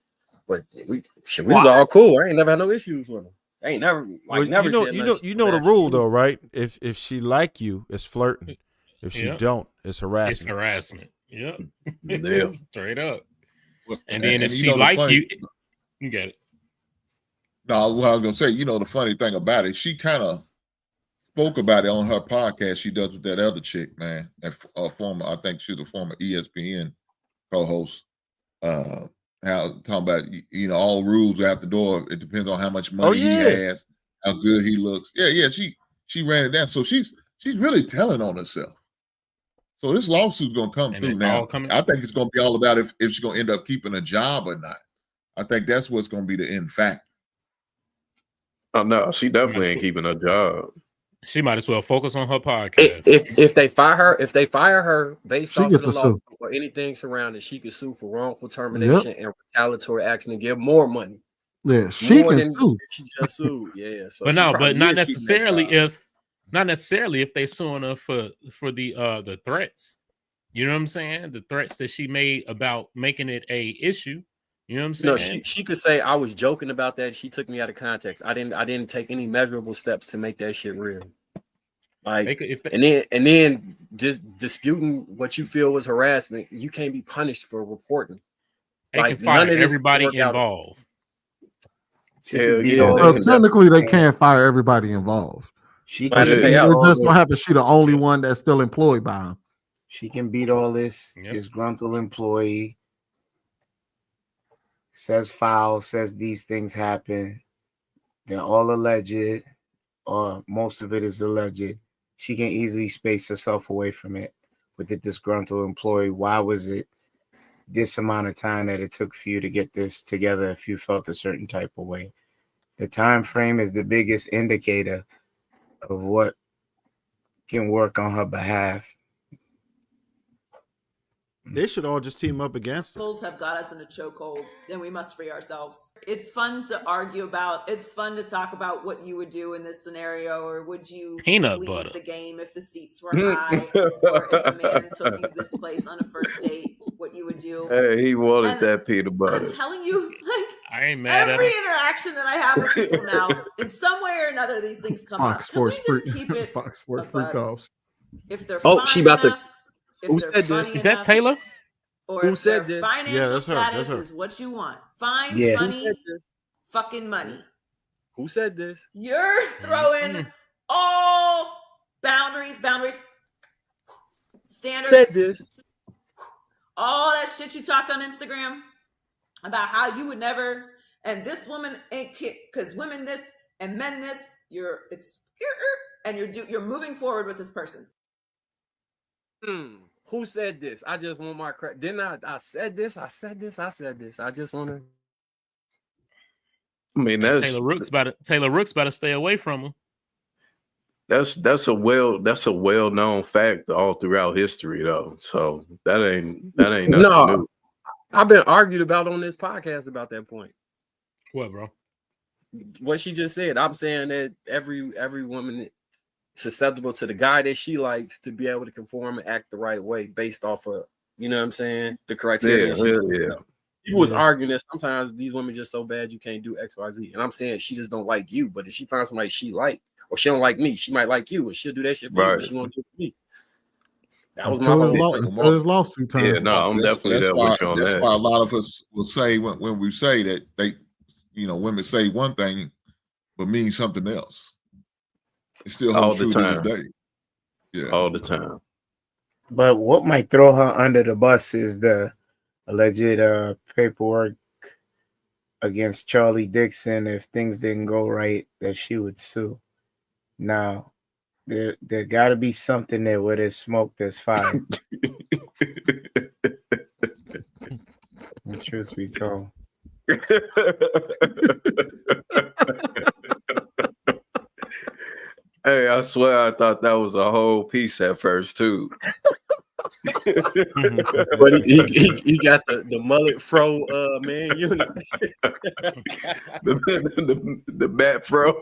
[SPEAKER 3] But we was all cool. I ain't never had no issues with them. I ain't never never.
[SPEAKER 7] You know the rule though, right? If she like you, it's flirting. If she don't, it's harassment.
[SPEAKER 4] It's harassment. Yep.
[SPEAKER 6] Yeah.
[SPEAKER 4] Straight up. And
[SPEAKER 10] And
[SPEAKER 4] then if
[SPEAKER 10] you
[SPEAKER 4] she
[SPEAKER 10] know the
[SPEAKER 4] like
[SPEAKER 10] funny-
[SPEAKER 4] you get it.
[SPEAKER 10] No, what I was gonna say, the funny thing about it, she kind of spoke about it on her podcast she does with that other chick, man. That former, I think she's a former ESPN co-host. How talking about all rules are out the door. It depends on how much money he has, how good he looks. Yeah. She ran it down. So she's really telling on herself. So this lawsuit's gonna come
[SPEAKER 4] And
[SPEAKER 10] through
[SPEAKER 4] it's
[SPEAKER 10] now.
[SPEAKER 4] all coming-
[SPEAKER 10] I think it's gonna be all about if she's gonna end up keeping a job or not. I think that's what's gonna be the end fact.
[SPEAKER 6] Oh no, she definitely ain't keeping her job.
[SPEAKER 4] She might as well focus on her podcast.
[SPEAKER 3] If they fire her based
[SPEAKER 9] She
[SPEAKER 3] off
[SPEAKER 9] get
[SPEAKER 3] of the
[SPEAKER 9] to sue.
[SPEAKER 3] lawsuit or anything surrounding, she could sue for wrongful termination and retaliatory action and give more money.
[SPEAKER 9] Yeah, she
[SPEAKER 3] More
[SPEAKER 9] can
[SPEAKER 3] than
[SPEAKER 9] sue.
[SPEAKER 3] she just sued. Yeah, so
[SPEAKER 4] But
[SPEAKER 3] she
[SPEAKER 4] no,
[SPEAKER 3] probably
[SPEAKER 4] but not
[SPEAKER 3] is keeping that
[SPEAKER 4] necessarily if they suing her for the threats. You know what I'm saying? The threats that she made about making it a issue. You know what I'm saying?
[SPEAKER 3] No, she could say I was joking about that. She took me out of context. I didn't take any measurable steps to make that shit real. Like, and then just disputing what you feel was harassment, you can't be punished for reporting.
[SPEAKER 4] They can fire everybody involved.
[SPEAKER 9] Technically, they can't fire everybody involved.
[SPEAKER 8] She
[SPEAKER 9] But
[SPEAKER 8] can
[SPEAKER 9] it's just gonna happen. She the only one that's still employed by him.
[SPEAKER 8] She can beat all this disgruntled employee. Says foul, says these things happen. They're all alleged, or most of it is alleged. She can easily space herself away from it with the disgruntled employee. Why was it this amount of time that it took for you to get this together if you felt a certain type of way? The time frame is the biggest indicator of what can work on her behalf.
[SPEAKER 7] They should all just team up against her.
[SPEAKER 12] Bulls have got us in a chokehold, then we must free ourselves. It's fun to argue about. It's fun to talk about what you would do in this scenario, or would you
[SPEAKER 4] Peanut
[SPEAKER 12] leave
[SPEAKER 4] butter.
[SPEAKER 12] the game if the seats were high, or if a man took you this place on a first date, what you would do.
[SPEAKER 6] Hey, he wanted that peanut butter.
[SPEAKER 12] I'm telling you, like,
[SPEAKER 4] I ain't mad
[SPEAKER 12] every
[SPEAKER 4] at her.
[SPEAKER 12] interaction that I have with people now, in some way or another, these things come up. Can we just keep it
[SPEAKER 9] Fox Sports
[SPEAKER 12] a
[SPEAKER 9] freak
[SPEAKER 12] buck?
[SPEAKER 9] offs.
[SPEAKER 12] If they're
[SPEAKER 3] she
[SPEAKER 12] fine
[SPEAKER 3] about to.
[SPEAKER 12] enough, if
[SPEAKER 3] Who
[SPEAKER 12] they're
[SPEAKER 3] said
[SPEAKER 12] funny
[SPEAKER 3] this?
[SPEAKER 4] Is that
[SPEAKER 12] enough,
[SPEAKER 4] Taylor?
[SPEAKER 12] or
[SPEAKER 3] Who
[SPEAKER 12] if
[SPEAKER 3] said
[SPEAKER 12] their
[SPEAKER 3] this?
[SPEAKER 12] financial
[SPEAKER 7] Yeah, that's her.
[SPEAKER 12] status
[SPEAKER 7] That's her.
[SPEAKER 12] is what you want. Fine,
[SPEAKER 8] Yeah.
[SPEAKER 3] Who
[SPEAKER 12] funny,
[SPEAKER 3] said this?
[SPEAKER 12] fucking money.
[SPEAKER 3] Who said this?
[SPEAKER 12] You're throwing all boundaries, standards,
[SPEAKER 3] Said this?
[SPEAKER 12] all that shit you talked on Instagram about how you would never, and this woman ain't because women this and men this. You're moving forward with this person.
[SPEAKER 3] Who said this? I just want my credit. Didn't I said this? I said this. I just want to.
[SPEAKER 6] I mean, that's
[SPEAKER 4] Taylor Rook's about to stay away from him.
[SPEAKER 6] that's a well-known fact all throughout history, though. So that ain't nothing new.
[SPEAKER 3] I've been argued about on this podcast about that point.
[SPEAKER 4] What, bro?
[SPEAKER 3] What she just said. I'm saying that every woman susceptible to the guy that she likes to be able to conform and act the right way based off of, you know what I'm saying, the criteria.
[SPEAKER 6] Yeah.
[SPEAKER 3] People was arguing that sometimes these women just so bad you can't do X, Y, Z. And I'm saying she just don't like you, but if she finds somebody she like, or she don't like me, she might like you, and she'll do that shit for you, but she won't do it for me. That was my whole
[SPEAKER 9] his lawsuit time.
[SPEAKER 6] Yeah, no, I'm definitely there with you on that.
[SPEAKER 10] That's why a lot of us will say when we say that they, women say one thing but mean something else. It still holds true to this day. Yeah,
[SPEAKER 6] all the time.
[SPEAKER 8] But what might throw her under the bus is the alleged paperwork against Charlie Dixon. If things didn't go right, that she would sue. Now, there got to be something there where there's smoke, there's fire. The truth be told.
[SPEAKER 6] Hey, I swear I thought that was a whole piece at first too.
[SPEAKER 3] But he got the mullet fro man unit.
[SPEAKER 6] the bat fro.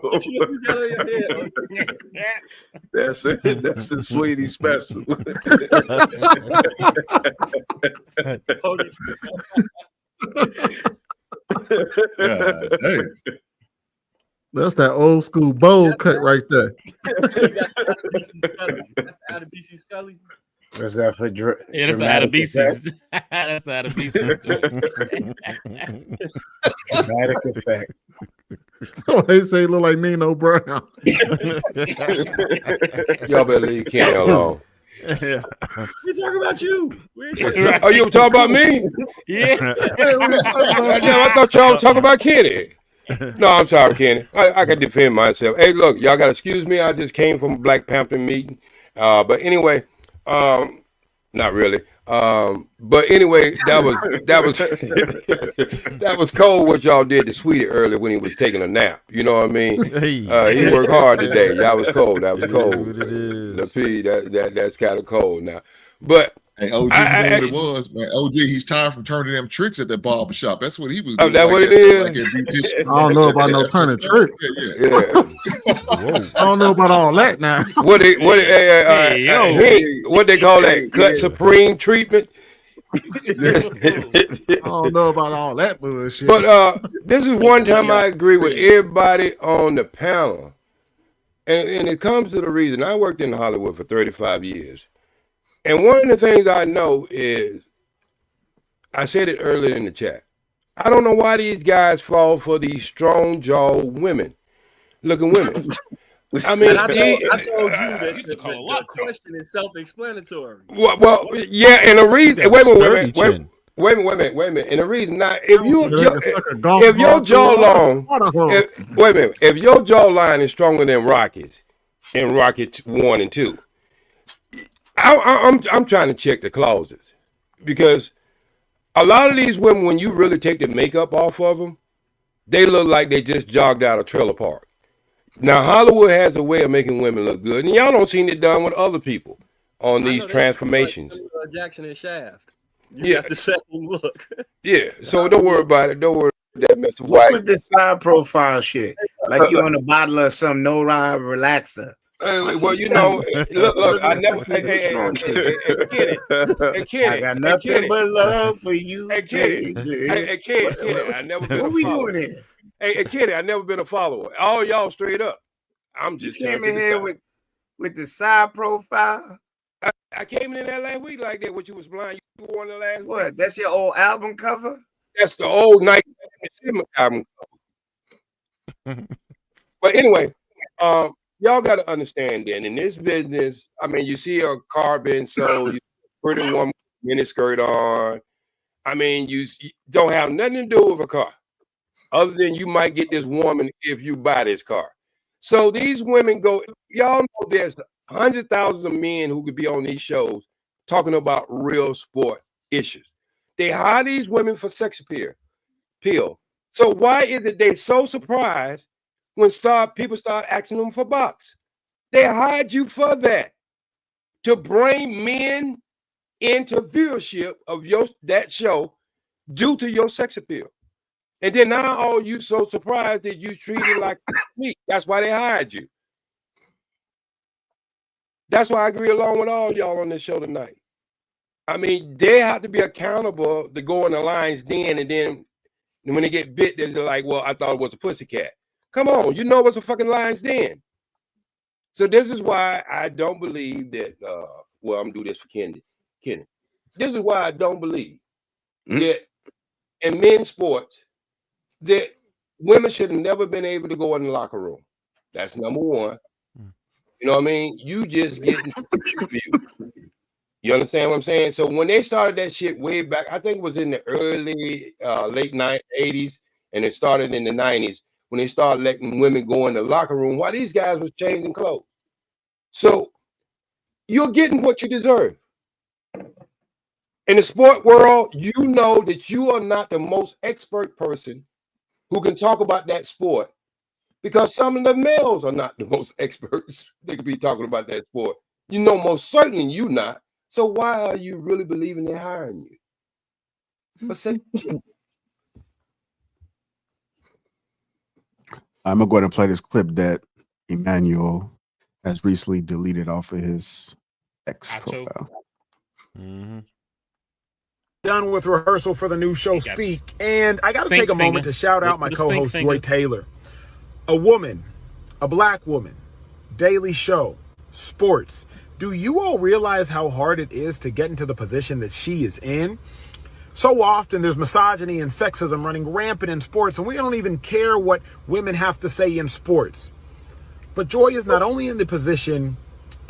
[SPEAKER 6] That's it. That's the sweetie special.
[SPEAKER 9] Hey. That's that old school bowl cut right there.
[SPEAKER 3] That's the out of BC Scully.
[SPEAKER 8] Was that for
[SPEAKER 4] yeah, that's out of pieces. That's out of pieces.
[SPEAKER 8] Dramatic effect.
[SPEAKER 9] They say look like Nino Brown.
[SPEAKER 13] Y'all better leave Kenny alone.
[SPEAKER 3] We talking about you.
[SPEAKER 13] Oh, you talking about me?
[SPEAKER 4] Yeah.
[SPEAKER 13] I thought y'all were talking about Kenny. No, I'm sorry, Kenny. I can defend myself. Hey, look, y'all gotta excuse me. I just came from a Black Panther meeting. But anyway, not really. But anyway, that was cold what y'all did to Sweetie earlier when he was taking a nap. You know what I mean? He worked hard today. That was cold. That was cold. Lapeef, that's kind of cold now. But
[SPEAKER 10] hey, OG, you know what it was, man. OG, he's tired from turning them tricks at that barber shop. That's what he was doing.
[SPEAKER 13] Oh, that's what it is?
[SPEAKER 9] I don't know about no turning tricks.
[SPEAKER 13] Yeah.
[SPEAKER 9] I don't know about all that now.
[SPEAKER 13] What they call that? Cut supreme treatment.
[SPEAKER 9] I don't know about all that bullshit.
[SPEAKER 13] But this is one time I agree with everybody on the panel. And it comes to the reason I worked in Hollywood for 35 years. And one of the things I know is, I said it earlier in the chat, I don't know why these guys fall for these strong-jawed looking women. I mean,
[SPEAKER 3] I told you that the question is self-explanatory.
[SPEAKER 13] Well, yeah, and the reason. Wait a minute. And the reason now, if your jawline, if your jawline is stronger than Rocky's in Rocket 1 and 2, I'm trying to check the clauses, because a lot of these women, when you really take the makeup off of them, they look like they just jogged out of trailer park. Now, Hollywood has a way of making women look good, and y'all don't see it done with other people on these transformations.
[SPEAKER 3] Like Jackson and Shaft. You got the same look.
[SPEAKER 13] Yeah, so don't worry about it. Don't worry about that, Mr. White.
[SPEAKER 8] What's with this side profile shit? Like you on a bottle of some no-ride relaxer.
[SPEAKER 13] Well, you know, look, I never. Hey, Kenny,
[SPEAKER 8] I got nothing but love for you.
[SPEAKER 13] Hey, Kenny, I never been.
[SPEAKER 8] What we doing here?
[SPEAKER 13] Hey, Kenny, I never been a follower. All y'all straight up. I'm just
[SPEAKER 8] came in here with the side profile.
[SPEAKER 13] I came in there last week like that. What you was blind? You wore the last week.
[SPEAKER 8] What? That's your old album cover?
[SPEAKER 13] That's the old 1977 album cover. But anyway, y'all got to understand that in this business, I mean, you see a car being sold, you see a pretty woman miniskirt on. I mean, you don't have nothing to do with a car, other than you might get this woman if you buy this car. So these women go, y'all know there's 100,000 of men who could be on these shows talking about real sport issues. They hire these women for sex appeal. So why is it they so surprised when people start asking them for bucks? They hired you for that, to bring men into viewership of that show due to your sex appeal. And then now all you so surprised that you treated like me. That's why they hired you. That's why I agree along with all y'all on this show tonight. I mean, they have to be accountable to go in the lion's den, and then when they get bit, they're like, well, I thought it was a pussycat. Come on, you know it's a fucking lion's den. So this is why I don't believe that, well, I'm gonna do this for Kenny. This is why I don't believe that in men's sports, that women should have never been able to go in the locker room. That's number one. You know what I mean? You just getting you understand what I'm saying? So when they started that shit way back, I think it was in the early, late 80s, and it started in the 90s, when they started letting women go in the locker room while these guys was changing clothes. So you're getting what you deserve. In the sport world, you know that you are not the most expert person who can talk about that sport, because some of the males are not the most experts. They could be talking about that sport. You know, most certainly you not. So why are you really believing they're hiring you?
[SPEAKER 2] I'm gonna go ahead and play this clip that Emmanuel has recently deleted off of his X profile.
[SPEAKER 14] Done with rehearsal for the new show Speak, and I gotta take a moment to shout out my co-host Joy Taylor. A woman, a black woman, daily show, sports, Do you all realize how hard it is to get into the position that she is in? So often there's misogyny and sexism running rampant in sports, and we don't even care what women have to say in sports. But Joy is not only in the position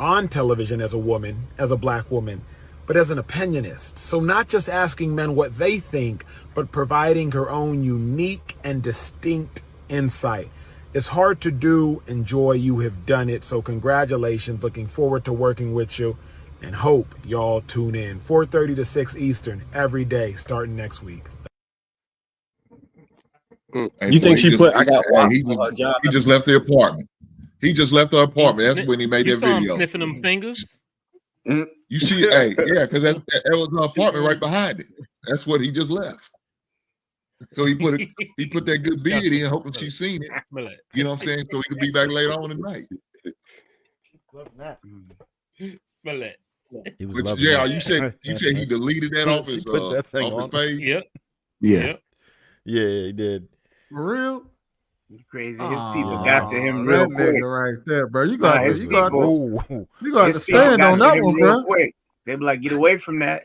[SPEAKER 14] on television as a woman, as a black woman, but as an opinionist. So not just asking men what they think, but providing her own unique and distinct insight. It's hard to do, and Joy, you have done it. So congratulations. Looking forward to working with you, and hope y'all tune in 4:30 to 6 Eastern every day starting next week.
[SPEAKER 10] You think she put? He just left the apartment. He just left the apartment. That's when he made that video.
[SPEAKER 4] Sniffing them fingers.
[SPEAKER 10] You see, hey, yeah, because that was the apartment right behind it. That's what he just left. So he put that good beard in, hoping she's seen it. You know what I'm saying? So he could be back later on tonight.
[SPEAKER 4] Smell it.
[SPEAKER 7] He was
[SPEAKER 10] But yeah, you said he deleted that off his page.
[SPEAKER 4] Yep.
[SPEAKER 2] Yeah.
[SPEAKER 7] Yeah, he did.
[SPEAKER 9] For real?
[SPEAKER 8] Crazy. His people got to him
[SPEAKER 9] that
[SPEAKER 8] real
[SPEAKER 9] nigga
[SPEAKER 8] quick.
[SPEAKER 9] right there, bro. You got
[SPEAKER 8] His people
[SPEAKER 9] to stand on that one, bro.
[SPEAKER 8] Quick. They be like, get away from that.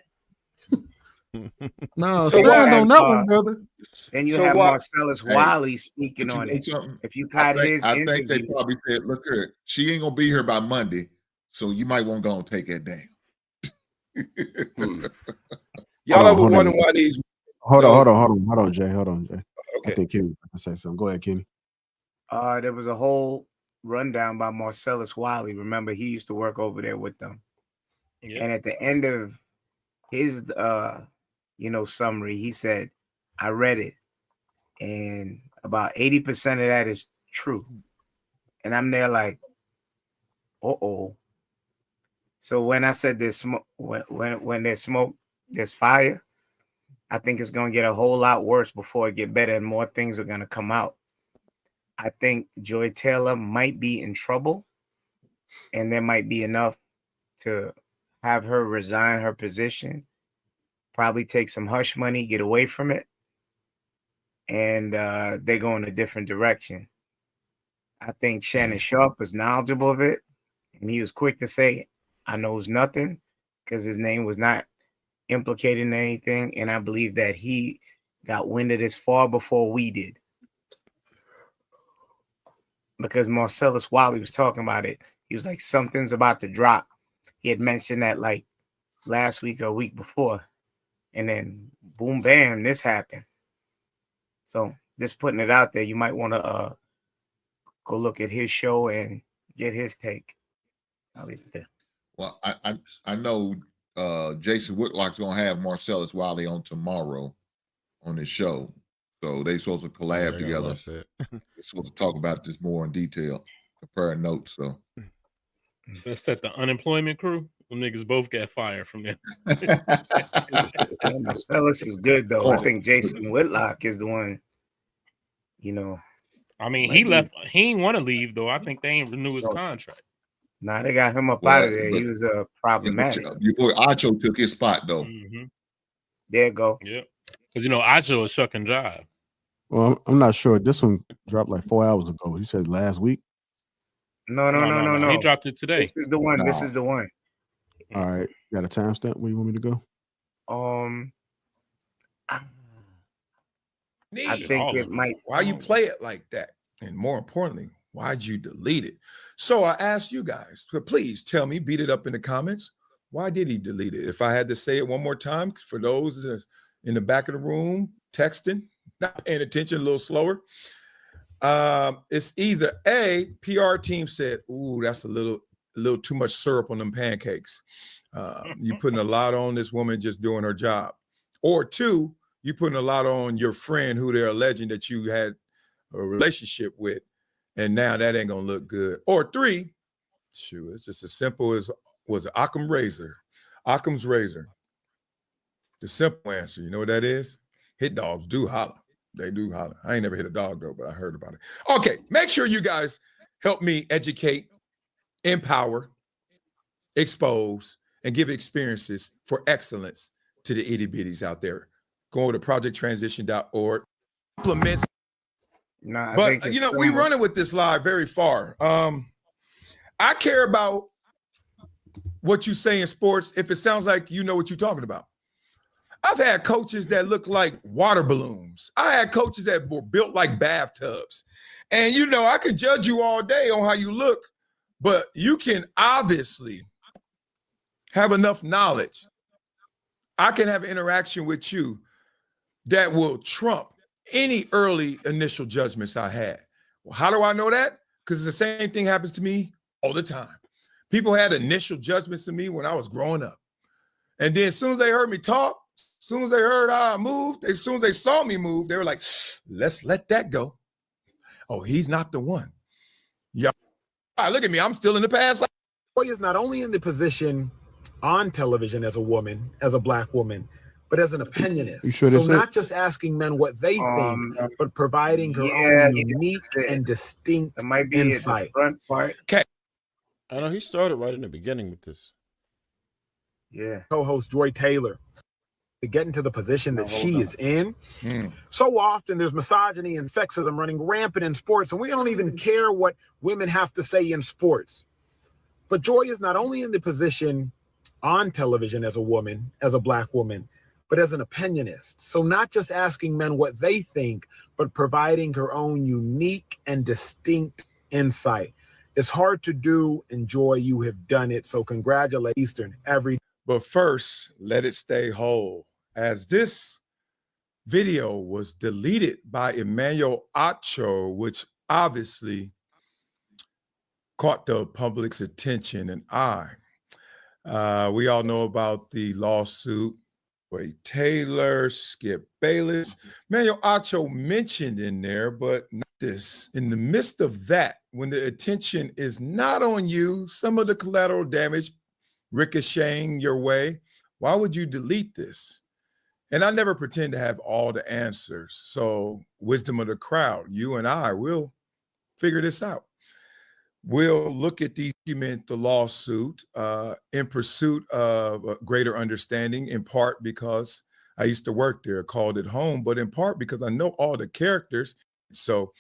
[SPEAKER 9] No, stand on that one, brother.
[SPEAKER 8] Then you have Marcellus Wiley speaking on it. If you caught his
[SPEAKER 10] I
[SPEAKER 8] interview,
[SPEAKER 10] think they probably said, look here, she ain't gonna be here by Monday, so you might want to go and take that down.
[SPEAKER 13] Y'all ever wonder why these?
[SPEAKER 2] Hold on, Jay. Okay. I think Kenny was going to say something. Go ahead, Kenny.
[SPEAKER 8] There was a whole rundown by Marcellus Wiley. Remember, he used to work over there with them. Yeah. And at the end of his summary, he said, I read it, and about 80% of that is true. And I'm there like, uh-oh. So when I said there's smoke, when there's smoke, there's fire, I think it's going to get a whole lot worse before it get better, and more things are going to come out. I think Joy Taylor might be in trouble, and there might be enough to have her resign her position, probably take some hush money, get away from it, and they go in a different direction. I think Shannon Sharpe was knowledgeable of it, and he was quick to say, I knows nothing, because his name was not implicated in anything, and I believe that he got wind of this far before we did. Because Marcellus Wiley was talking about it. He was like, something's about to drop. He had mentioned that like last week or a week before. And then boom, bam, this happened. So just putting it out there, you might want to go look at his show and get his take. I'll leave it there.
[SPEAKER 10] Well, I know Jason Whitlock's going to have Marcellus Wiley on tomorrow on his show. So they supposed to collab together. They're supposed to talk about this more in detail, compare notes. So
[SPEAKER 4] that's at the unemployment crew. Them niggas both got fired from there.
[SPEAKER 8] Marcellus is good though. I think Jason Whitlock is the one.
[SPEAKER 4] I mean, he left. He ain't want to leave though. I think they ain't renew his contract.
[SPEAKER 8] Nah, they got him up out of there. He was problematic.
[SPEAKER 10] Your boy Acho took his spot though.
[SPEAKER 4] Mm-hmm.
[SPEAKER 8] There you go.
[SPEAKER 4] Yeah, because Acho is shuck and jive.
[SPEAKER 2] Well, I'm not sure. This one dropped like 4 hours ago. You said last week?
[SPEAKER 8] No.
[SPEAKER 4] He dropped it today.
[SPEAKER 8] This is the one.
[SPEAKER 2] Nah.
[SPEAKER 8] This is the one.
[SPEAKER 2] All right. You got a timestamp where you want me to go?
[SPEAKER 8] I think it might.
[SPEAKER 15] Why you play it like that? And more importantly, why'd you delete it? So I asked you guys to please tell me, beat it up in the comments. Why did he delete it? If I had to say it one more time, for those that's in the back of the room, texting, not paying attention, a little slower. It's either A, PR team said, ooh, that's a little too much syrup on them pancakes. You putting a lot on this woman just doing her job. Or two, you putting a lot on your friend who they're alleging that you had a relationship with, and now that ain't gonna look good. Or three, shoot, it's just as simple as was it Occam's razor. The simple answer, you know what that is? Hit dogs do holler. They do holler. I ain't never hit a dog though, but I heard about it. Okay, make sure you guys help me educate, empower, expose, and give experiences for excellence to the itty bitties out there. Go to projecttransition.org. Implement. But we running with this live very far. I care about what you say in sports if it sounds like you know what you're talking about. I've had coaches that look like water balloons. I had coaches that were built like bathtubs. And, you know, I can judge you all day on how you look, but you can obviously have enough knowledge. I can have interaction with you that will trump any early initial judgments I had. Well, how do I know that? Because the same thing happens to me all the time. People had initial judgments of me when I was growing up. And then as soon as they heard me talk, as soon as they heard how I moved, as soon as they saw me move, they were like, let's let that go. Oh, he's not the one. Yeah. All right, look at me. I'm still in the past.
[SPEAKER 14] Joy is not only in the position on television as a woman, as a Black woman, but as an opinionist.
[SPEAKER 2] You sure
[SPEAKER 14] so
[SPEAKER 2] that's
[SPEAKER 14] not
[SPEAKER 2] it?
[SPEAKER 14] just asking men what they think, but providing her own unique and distinct insight.
[SPEAKER 8] Front part.
[SPEAKER 15] Okay.
[SPEAKER 7] I know he started right in the beginning with this.
[SPEAKER 8] Yeah.
[SPEAKER 14] Co-host Joy Taylor to get into the position that she is in. So often there's misogyny and sexism running rampant in sports, and we don't even care what women have to say in sports. But Joy is not only in the position on television as a woman, as a Black woman, but as an opinionist. So not just asking men what they think, but providing her own unique and distinct insight. It's hard to do, and Joy, you have done it. So congratulations, Eastern, every.
[SPEAKER 15] But first, let it stay whole. As this video was deleted by Emmanuel Acho, which obviously caught the public's attention and eye. We all know about the lawsuit, Ray Taylor, Skip Bayless. Emmanuel Acho mentioned in there, but not this. In the midst of that, when the attention is not on you, some of the collateral damage ricocheting your way, why would you delete this? And I never pretend to have all the answers. So wisdom of the crowd, you and I will figure this out. We'll look at the lawsuit in pursuit of a greater understanding, in part because I used to work there, called it home, but in part because I know all the characters. So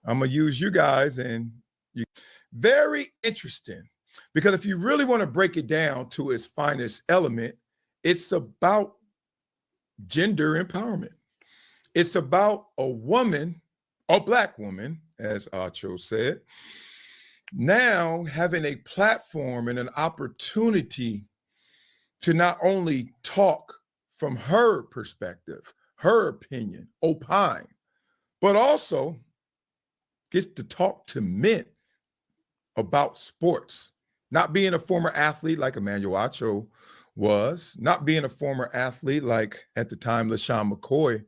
[SPEAKER 15] I'm going to use you guys, and you. Very interesting, because if you really want to break it down to its finest element, it's about gender empowerment. It's about a woman, a Black woman, as Acho said, now having a platform and an opportunity to not only talk from her perspective, her opinion, opine, but also get to talk to men about sports. Not being a former athlete like Emmanuel Acho was, not being a former athlete like at the time LaShawn McCoy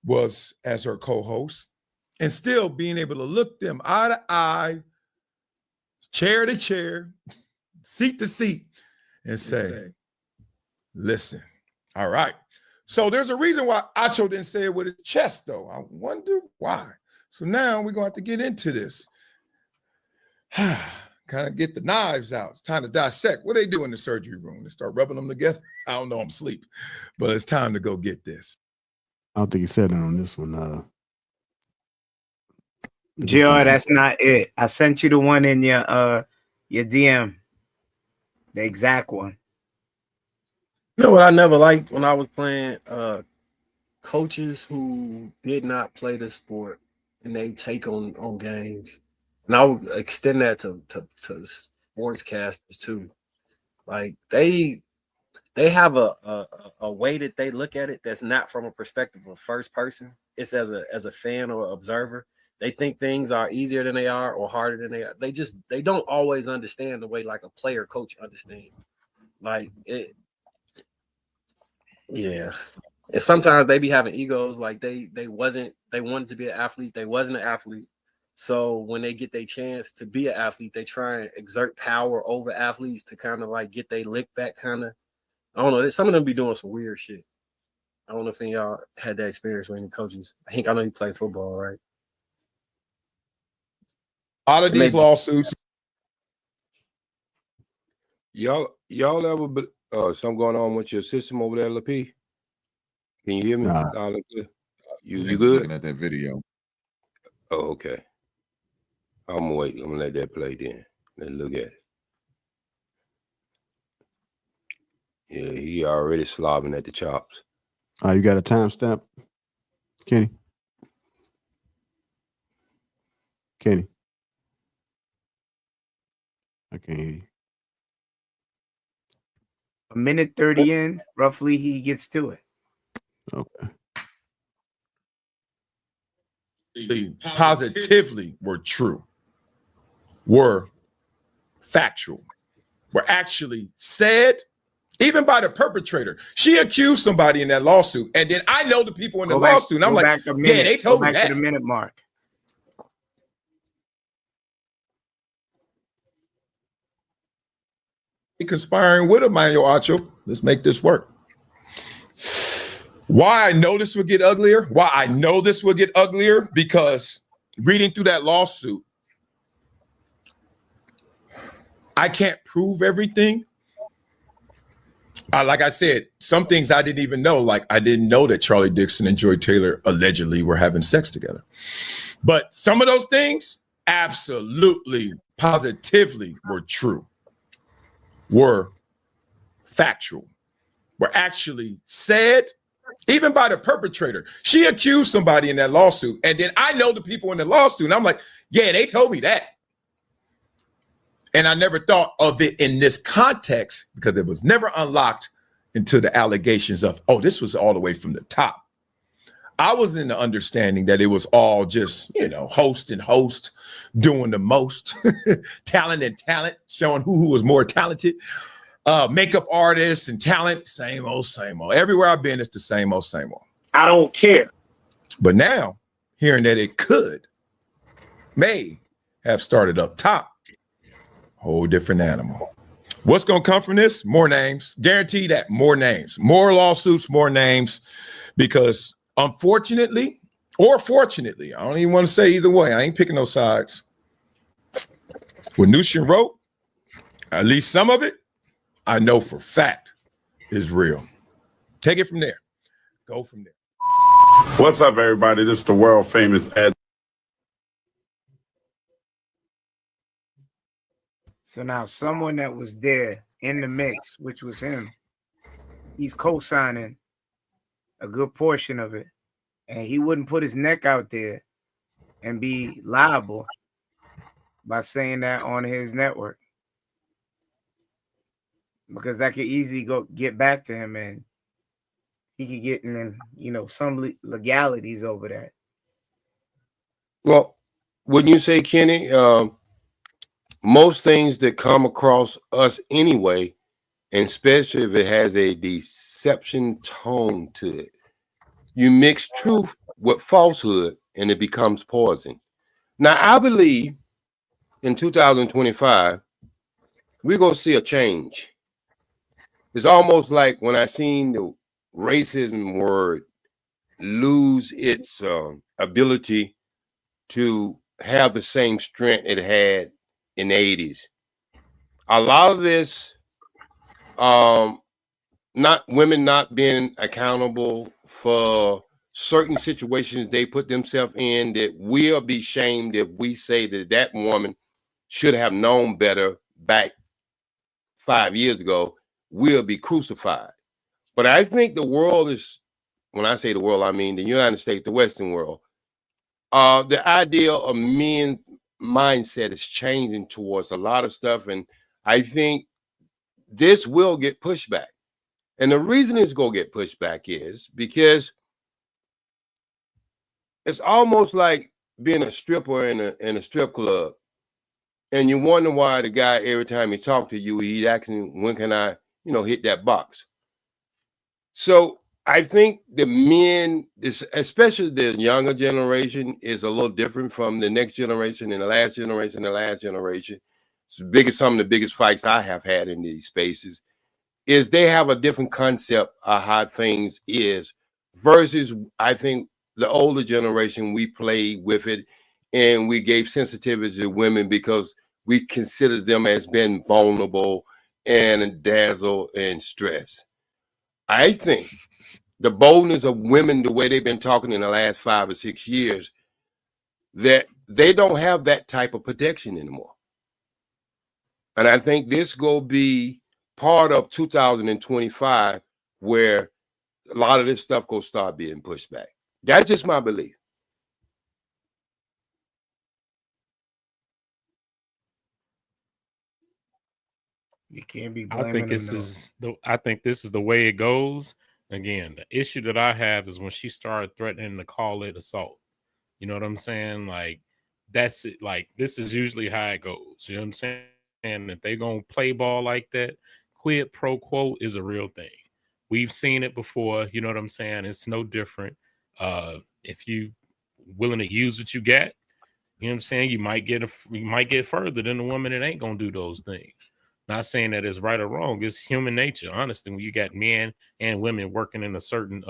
[SPEAKER 15] was as her co-host, and still being able to look them eye to eye, chair to chair, seat to seat, and say, listen, all right. So there's a reason why Acho didn't say it with his chest, though. I wonder why. So now we're going to have to get into this. Kind of get the knives out. It's time to dissect. What do they do in the surgery room? They start rubbing them together? I don't know. I'm asleep. But it's time to go get this.
[SPEAKER 2] I don't think he said that on this one.
[SPEAKER 8] Joe, that's not it. I sent you the one in your DM. The exact one.
[SPEAKER 3] You know what I never liked when I was playing? Coaches who did not play the sport and they take on games. And I would extend that to sportscasters too. Like they have a way that they look at it that's not from a perspective of first person. It's as a fan or observer. They think things are easier than they are or harder than they are. They don't always understand the way like a player coach understands. Like it, yeah. And sometimes they be having egos, like they wanted to be an athlete, they wasn't an athlete. So when they get their chance to be an athlete, they try and exert power over athletes to kind of like get their lick back. Kind of, I don't know. Some of them be doing some weird shit. I don't know if any of y'all had that experience with any coaches. I know you play football, right?
[SPEAKER 15] Out of these lawsuits,
[SPEAKER 13] y'all ever something going on with your system over there, Lapeef? Can you hear me?
[SPEAKER 10] Nah.
[SPEAKER 13] You good?
[SPEAKER 10] Looking at that video.
[SPEAKER 13] Oh, okay. I'm gonna wait. I'm gonna let that play then. Let's look at it. Yeah, he already slobbing at the chops.
[SPEAKER 2] You got a timestamp, Kenny? Kenny, I can't hear you.
[SPEAKER 8] A minute 30 in, roughly, he gets to it.
[SPEAKER 2] Okay.
[SPEAKER 15] They positively were true, were factual, were actually said, even by the perpetrator. She accused somebody in that lawsuit, and then I know the people in the lawsuit, and I'm like, yeah, they told me that.
[SPEAKER 8] To the minute mark.
[SPEAKER 15] Conspiring with Emmanuel Acho. Let's make this work. Why I know this would get uglier? Why I know this would get uglier? Because reading through that lawsuit, I can't prove everything. Like I said, some things I didn't even know. Like I didn't know that Charlie Dixon and Joy Taylor allegedly were having sex together. But some of those things absolutely, positively were true, were factual, were actually said, even by the perpetrator. She accused somebody in that lawsuit, and then I know the people in the lawsuit, and I'm like, yeah, they told me that. And I never thought of it in this context because it was never unlocked until the allegations of, oh, this was all the way from the top. I was in the understanding that it was all just, host and host doing the most, talent and talent, showing who was more talented. Makeup artists and talent, same old, same old. Everywhere I've been, it's the same old, same old.
[SPEAKER 13] I don't care.
[SPEAKER 15] But now, hearing that it may have started up top, whole different animal. What's going to come from this? More names. Guarantee that. More names. More lawsuits, more names. Because unfortunately, or fortunately, I don't even want to say either way. I ain't picking no sides. What Nushin wrote, at least some of it, I know for fact is real. Take it from there. Go from there.
[SPEAKER 16] What's up, everybody? This is the world famous Ed.
[SPEAKER 8] So now someone that was there in the mix, which was him, he's co-signing a good portion of it. And he wouldn't put his neck out there and be liable by saying that on his network. Because that could easily get back to him and he could get in, some legalities over that.
[SPEAKER 13] Well, wouldn't you say, Kenny, most things that come across us anyway, and especially if it has a deception tone to it, you mix truth with falsehood and it becomes poison. Now, I believe in 2025, we're going to see a change. It's almost like when I seen the racism word lose its ability to have the same strength it had in the 80s. A lot of this, women not being accountable for certain situations they put themselves in, that we'll be shamed if we say that woman should have known better back 5 years ago, we'll be crucified. But I think the world is, when I say the world, I mean the United States, the Western world, the idea of men mindset is changing towards a lot of stuff, and I think this will get pushed back. And the reason it's going to get pushed back is because it's almost like being a stripper in a strip club, and you wonder why the guy, every time he talk to you, he's asking, when can I, hit that box? So I think the men, especially the younger generation, is a little different from the next generation and the last generation. It's some of the biggest fights I have had in these spaces is they have a different concept of how things is versus, I think, the older generation, we played with it and we gave sensitivity to women because we considered them as being vulnerable and dazzled and stressed. I think the boldness of women, the way they've been talking in the last 5 or 6 years, that they don't have that type of protection anymore. And I think this will be part of 2025 where a lot of this stuff gonna start being pushed back. That's just my belief.
[SPEAKER 8] You can't be
[SPEAKER 4] I
[SPEAKER 8] blaming
[SPEAKER 4] think
[SPEAKER 8] them.
[SPEAKER 4] this is the way it goes. Again, the issue that I have is when she started threatening to call it assault. You know what I'm saying? Like, that's it. Like, this is usually how it goes. You know what I'm saying? And if they gonna play ball like that, quid pro quo is a real thing. We've seen it before. You know what I'm saying? It's no different. If you willing to use what you got, you know what I'm saying? You might get further than the woman that ain't gonna do those things. Not saying that it's right or wrong. It's human nature. Honestly, when you got men and women working in a certain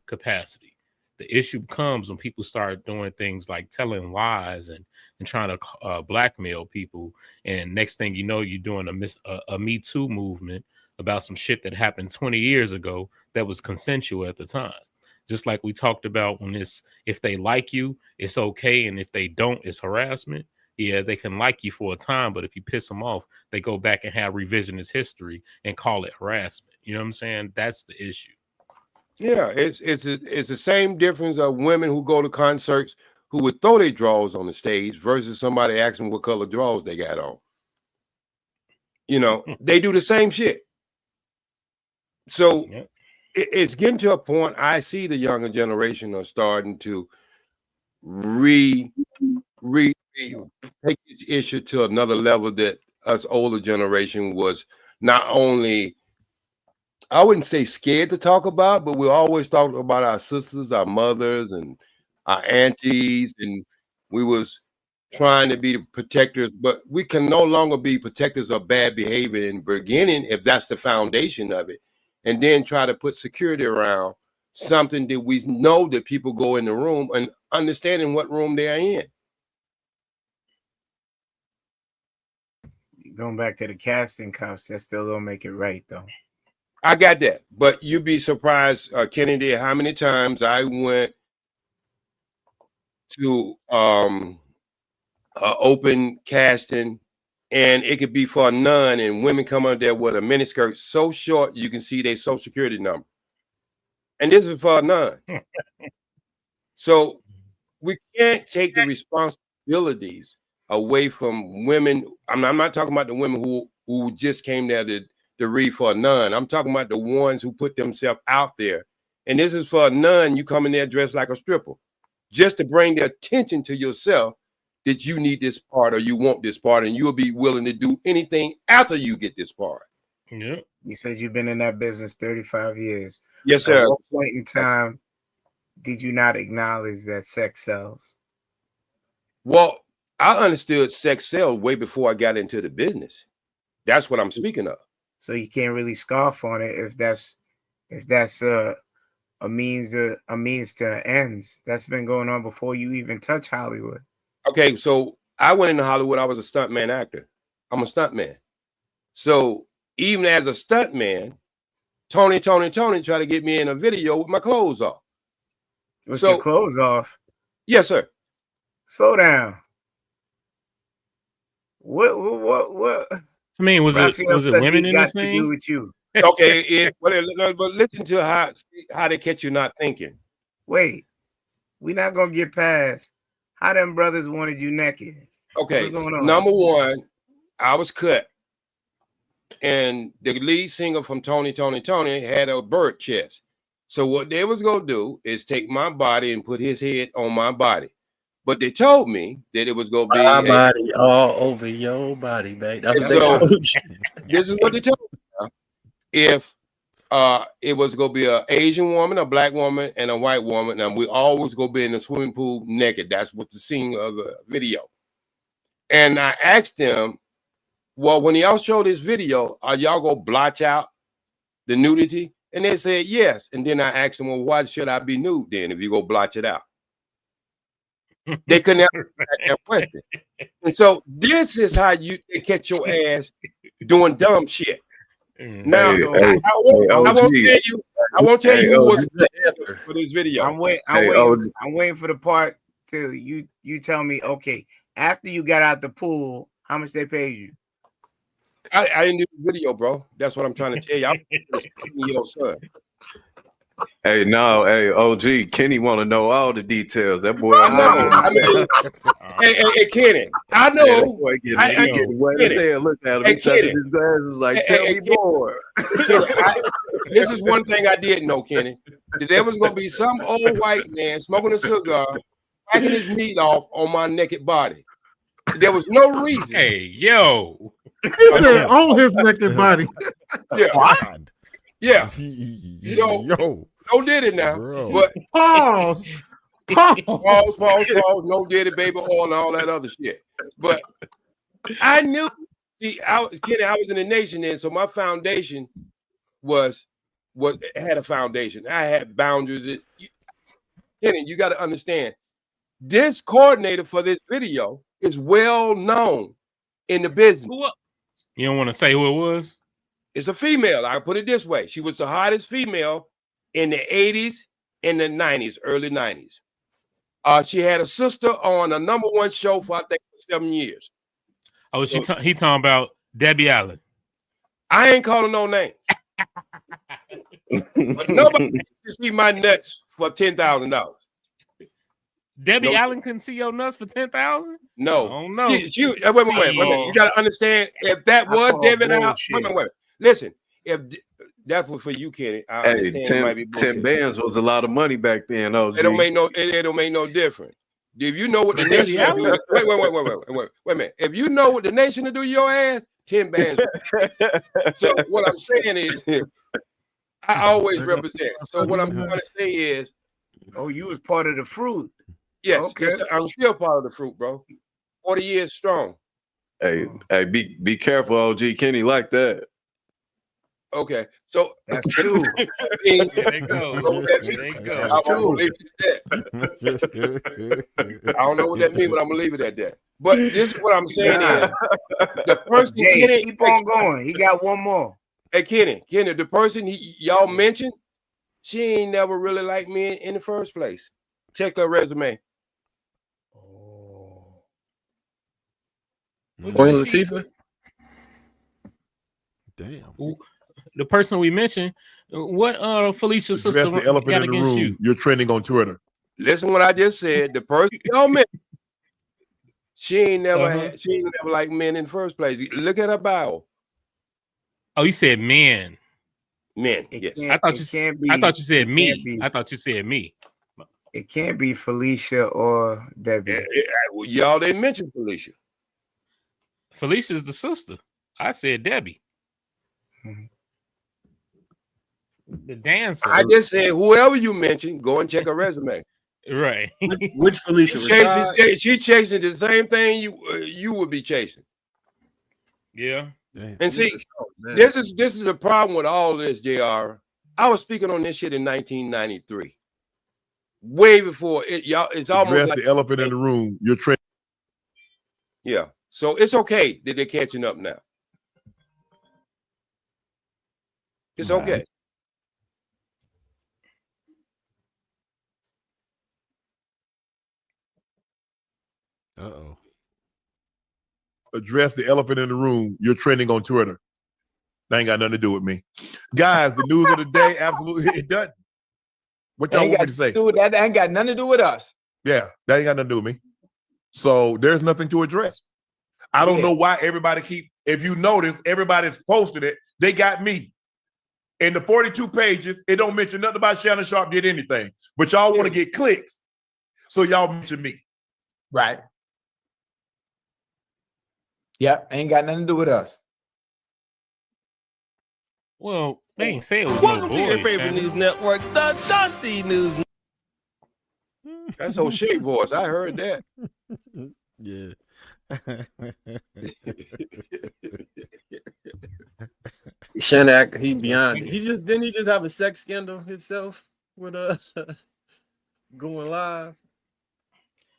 [SPEAKER 4] capacity, the issue comes when people start doing things like telling lies and trying to blackmail people. And next thing you know, you're doing a Me Too movement about some shit that happened 20 years ago that was consensual at the time. Just like we talked about when if they like you, it's okay. And if they don't, it's harassment. Yeah, they can like you for a time, but if you piss them off, they go back and have revisionist history and call it harassment. You know what I'm saying? That's the issue.
[SPEAKER 13] Yeah, it's the same difference of women who go to concerts who would throw their drawers on the stage versus somebody asking what color drawers they got on. You know, they do the same shit. So it's getting to a point. I see the younger generation are starting to take this issue to another level that us older generation was not only, I wouldn't say scared to talk about, but we always talked about our sisters, our mothers, and our aunties, and we was trying to be the protectors, but we can no longer be protectors of bad behavior in the beginning if that's the foundation of it, and then try to put security around something that we know that people go in the room and understanding what room they are in.
[SPEAKER 8] Going back to the casting couch, that still don't make it right, though.
[SPEAKER 13] I got that, but you'd be surprised, Kennedy, how many times I went to open casting, and it could be for a nun, and women come up there with a miniskirt so short you can see their social security number, and this is for a nun. So we can't take the responsibilities away from women. I'm not talking about the women who just came there to read for a nun. I'm talking about the ones who put themselves out there. And this is for a nun. You come in there dressed like a stripper just to bring the attention to yourself that you need this part or you want this part, and you'll be willing to do anything after you get this part.
[SPEAKER 4] Yeah.
[SPEAKER 8] You said you've been in that business 35 years.
[SPEAKER 13] Yes, sir.
[SPEAKER 8] At what point in time did you not acknowledge that sex sells?
[SPEAKER 13] Well, I understood sex sells way before I got into the business. That's what I'm speaking of.
[SPEAKER 8] So you can't really scoff on it if that's a means to ends. That's been going on before you even touch Hollywood.
[SPEAKER 13] Okay, so I went into Hollywood. I was a stuntman actor. I'm a stuntman. So even as a stuntman, Tony tried to get me in a video with my clothes off.
[SPEAKER 8] With your clothes off?
[SPEAKER 13] Yes, sir.
[SPEAKER 8] Slow down. What?
[SPEAKER 4] I mean, was it women in this
[SPEAKER 8] to
[SPEAKER 4] thing?
[SPEAKER 8] do with you?
[SPEAKER 13] Okay, but listen to how they catch you not thinking.
[SPEAKER 8] Wait, we're not gonna get past how them brothers wanted you naked.
[SPEAKER 13] Okay, number one, I was cut, and the lead singer from Tony had a bird chest. So what they was gonna do is take my body and put his head on my body. But they told me that it was gonna be
[SPEAKER 3] my body all over your body, babe. That's what they told you.
[SPEAKER 13] This is what they told me. If it was gonna be an Asian woman, a black woman, and a white woman, and we always gonna be in the swimming pool naked. That's what the scene of the video. And I asked them, well, when y'all show this video, are y'all gonna blotch out the nudity? And they said yes. And then I asked them, well, why should I be nude then if you go blotch it out? They couldn't answer that question. And so this is how you catch your ass doing dumb shit. Now, I won't tell you who was for this video.
[SPEAKER 8] I'm waiting for the part till you tell me, okay, after you got out the pool, how much they paid you?
[SPEAKER 13] I didn't do the video, bro. That's what I'm trying to tell you. I'm your son.
[SPEAKER 6] Hey, no, hey, OG, Kenny want to know all the details. That boy,
[SPEAKER 13] I know. I mean, hey, Kenny, I know.
[SPEAKER 6] Yeah, that boy getting wet as hell. Look at him. He touching his glasses like, tell me more.
[SPEAKER 13] Kenny, this is one thing I didn't know, Kenny. That there was gonna be some old white man smoking a cigar, cracking his meat off on my naked body. There was no reason.
[SPEAKER 4] Hey, yo.
[SPEAKER 9] He said on his naked body.
[SPEAKER 13] Yeah.
[SPEAKER 7] God.
[SPEAKER 13] Yeah. So,
[SPEAKER 7] yo.
[SPEAKER 13] No did it now.
[SPEAKER 7] Bro.
[SPEAKER 13] But
[SPEAKER 9] pause.
[SPEAKER 13] Pause. No did it, baby oil, and all that other shit. But I knew. See, Kenny, I was in the nation then, so my foundation had a foundation. I had boundaries. Kenny, you got to understand. This coordinator for this video is well known in the business.
[SPEAKER 4] You don't want to say who it was?
[SPEAKER 13] It's a female. I put it this way: she was the hottest female in the 80s and the 90s, early 90s. She had a sister on a #1 show for, I think, 7 years.
[SPEAKER 4] Oh, he talking about Debbie Allen.
[SPEAKER 13] I ain't calling no name. But nobody can see my nuts for $10,000.
[SPEAKER 4] Debbie Allen couldn't see your nuts for $10,000?
[SPEAKER 13] No.
[SPEAKER 4] Oh, no.
[SPEAKER 13] Wait. You got to understand, if that was Debbie Allen, wait. Listen, if that was for you, Kenny.
[SPEAKER 6] Hey, 10 bands was a lot of money back then. Oh,
[SPEAKER 13] it don't make no difference. If you know what the nation do, wait a minute. If you know what the nation will do your ass, 10 bands. So what I'm saying is, I always represent. So what I'm trying to say is,
[SPEAKER 8] oh, you was part of the fruit.
[SPEAKER 13] Yes,
[SPEAKER 8] okay.
[SPEAKER 13] Yes, I'm still part of the fruit, bro. 40 years strong.
[SPEAKER 6] Hey, be careful, OG. Kenny like that.
[SPEAKER 13] Okay, so
[SPEAKER 8] that's two.
[SPEAKER 4] There they go.
[SPEAKER 8] That's two.
[SPEAKER 13] I don't know what that means, but I'm gonna leave it at that. But this is what I'm saying is the person
[SPEAKER 8] Jay, keep on going. He got one more.
[SPEAKER 13] Hey, Kenny, the person y'all mentioned, she ain't never really liked me in the first place. Check her resume.
[SPEAKER 3] Queen Latifah.
[SPEAKER 7] Damn.
[SPEAKER 4] The person we mentioned, what Felicia's sister
[SPEAKER 15] Address the elephant
[SPEAKER 4] got
[SPEAKER 15] in the
[SPEAKER 4] against
[SPEAKER 15] room.
[SPEAKER 4] you?
[SPEAKER 15] You're trending on Twitter.
[SPEAKER 13] Listen what I just said. The person y'all mentioned, she ain't never liked men in the first place. Look at her bio.
[SPEAKER 4] Oh, you said men.
[SPEAKER 13] Men, yes.
[SPEAKER 4] I thought you said me. I thought you said me.
[SPEAKER 8] It can't be Felicia or Debbie.
[SPEAKER 13] Y'all didn't mention Felicia.
[SPEAKER 4] Felicia's the sister. I said Debbie. The dancer.
[SPEAKER 13] I just said whoever you mentioned, go and check her resume.
[SPEAKER 4] Right.
[SPEAKER 3] Which Felicia?
[SPEAKER 13] She chasing the same thing you would be chasing.
[SPEAKER 4] Yeah.
[SPEAKER 13] And see, this is the problem with all this, JR. I was speaking on this shit in 1993. Way before it, y'all. It's almost
[SPEAKER 15] Address
[SPEAKER 13] like
[SPEAKER 15] the elephant in the room. You're trending.
[SPEAKER 13] Yeah. So it's okay that they're catching up now. It's okay.
[SPEAKER 7] Uh-oh.
[SPEAKER 15] Address the elephant in the room. You're trending on Twitter. That ain't got nothing to do with me. Guys, the news of the day, absolutely, it doesn't. What y'all want me to say?
[SPEAKER 17] That ain't got nothing to do with us.
[SPEAKER 15] Yeah, that ain't got nothing to do with me. So there's nothing to address. I don't know why everybody if you notice, everybody's posted it. They got me. In the 42 pages, it don't mention nothing about Shannon Sharpe did anything. But y'all want to get clicks. So y'all mention me.
[SPEAKER 17] Right. Yep, ain't got nothing to do with us.
[SPEAKER 4] Well, they ain't say it was
[SPEAKER 18] Welcome
[SPEAKER 4] no
[SPEAKER 18] to your
[SPEAKER 4] boy,
[SPEAKER 18] favorite
[SPEAKER 4] Shannon.
[SPEAKER 18] news network, the Dusty News.
[SPEAKER 13] That's O'Shea voice. I heard that.
[SPEAKER 7] Yeah.
[SPEAKER 3] Shannon, he beyond it. Didn't he just have a sex scandal himself with going live?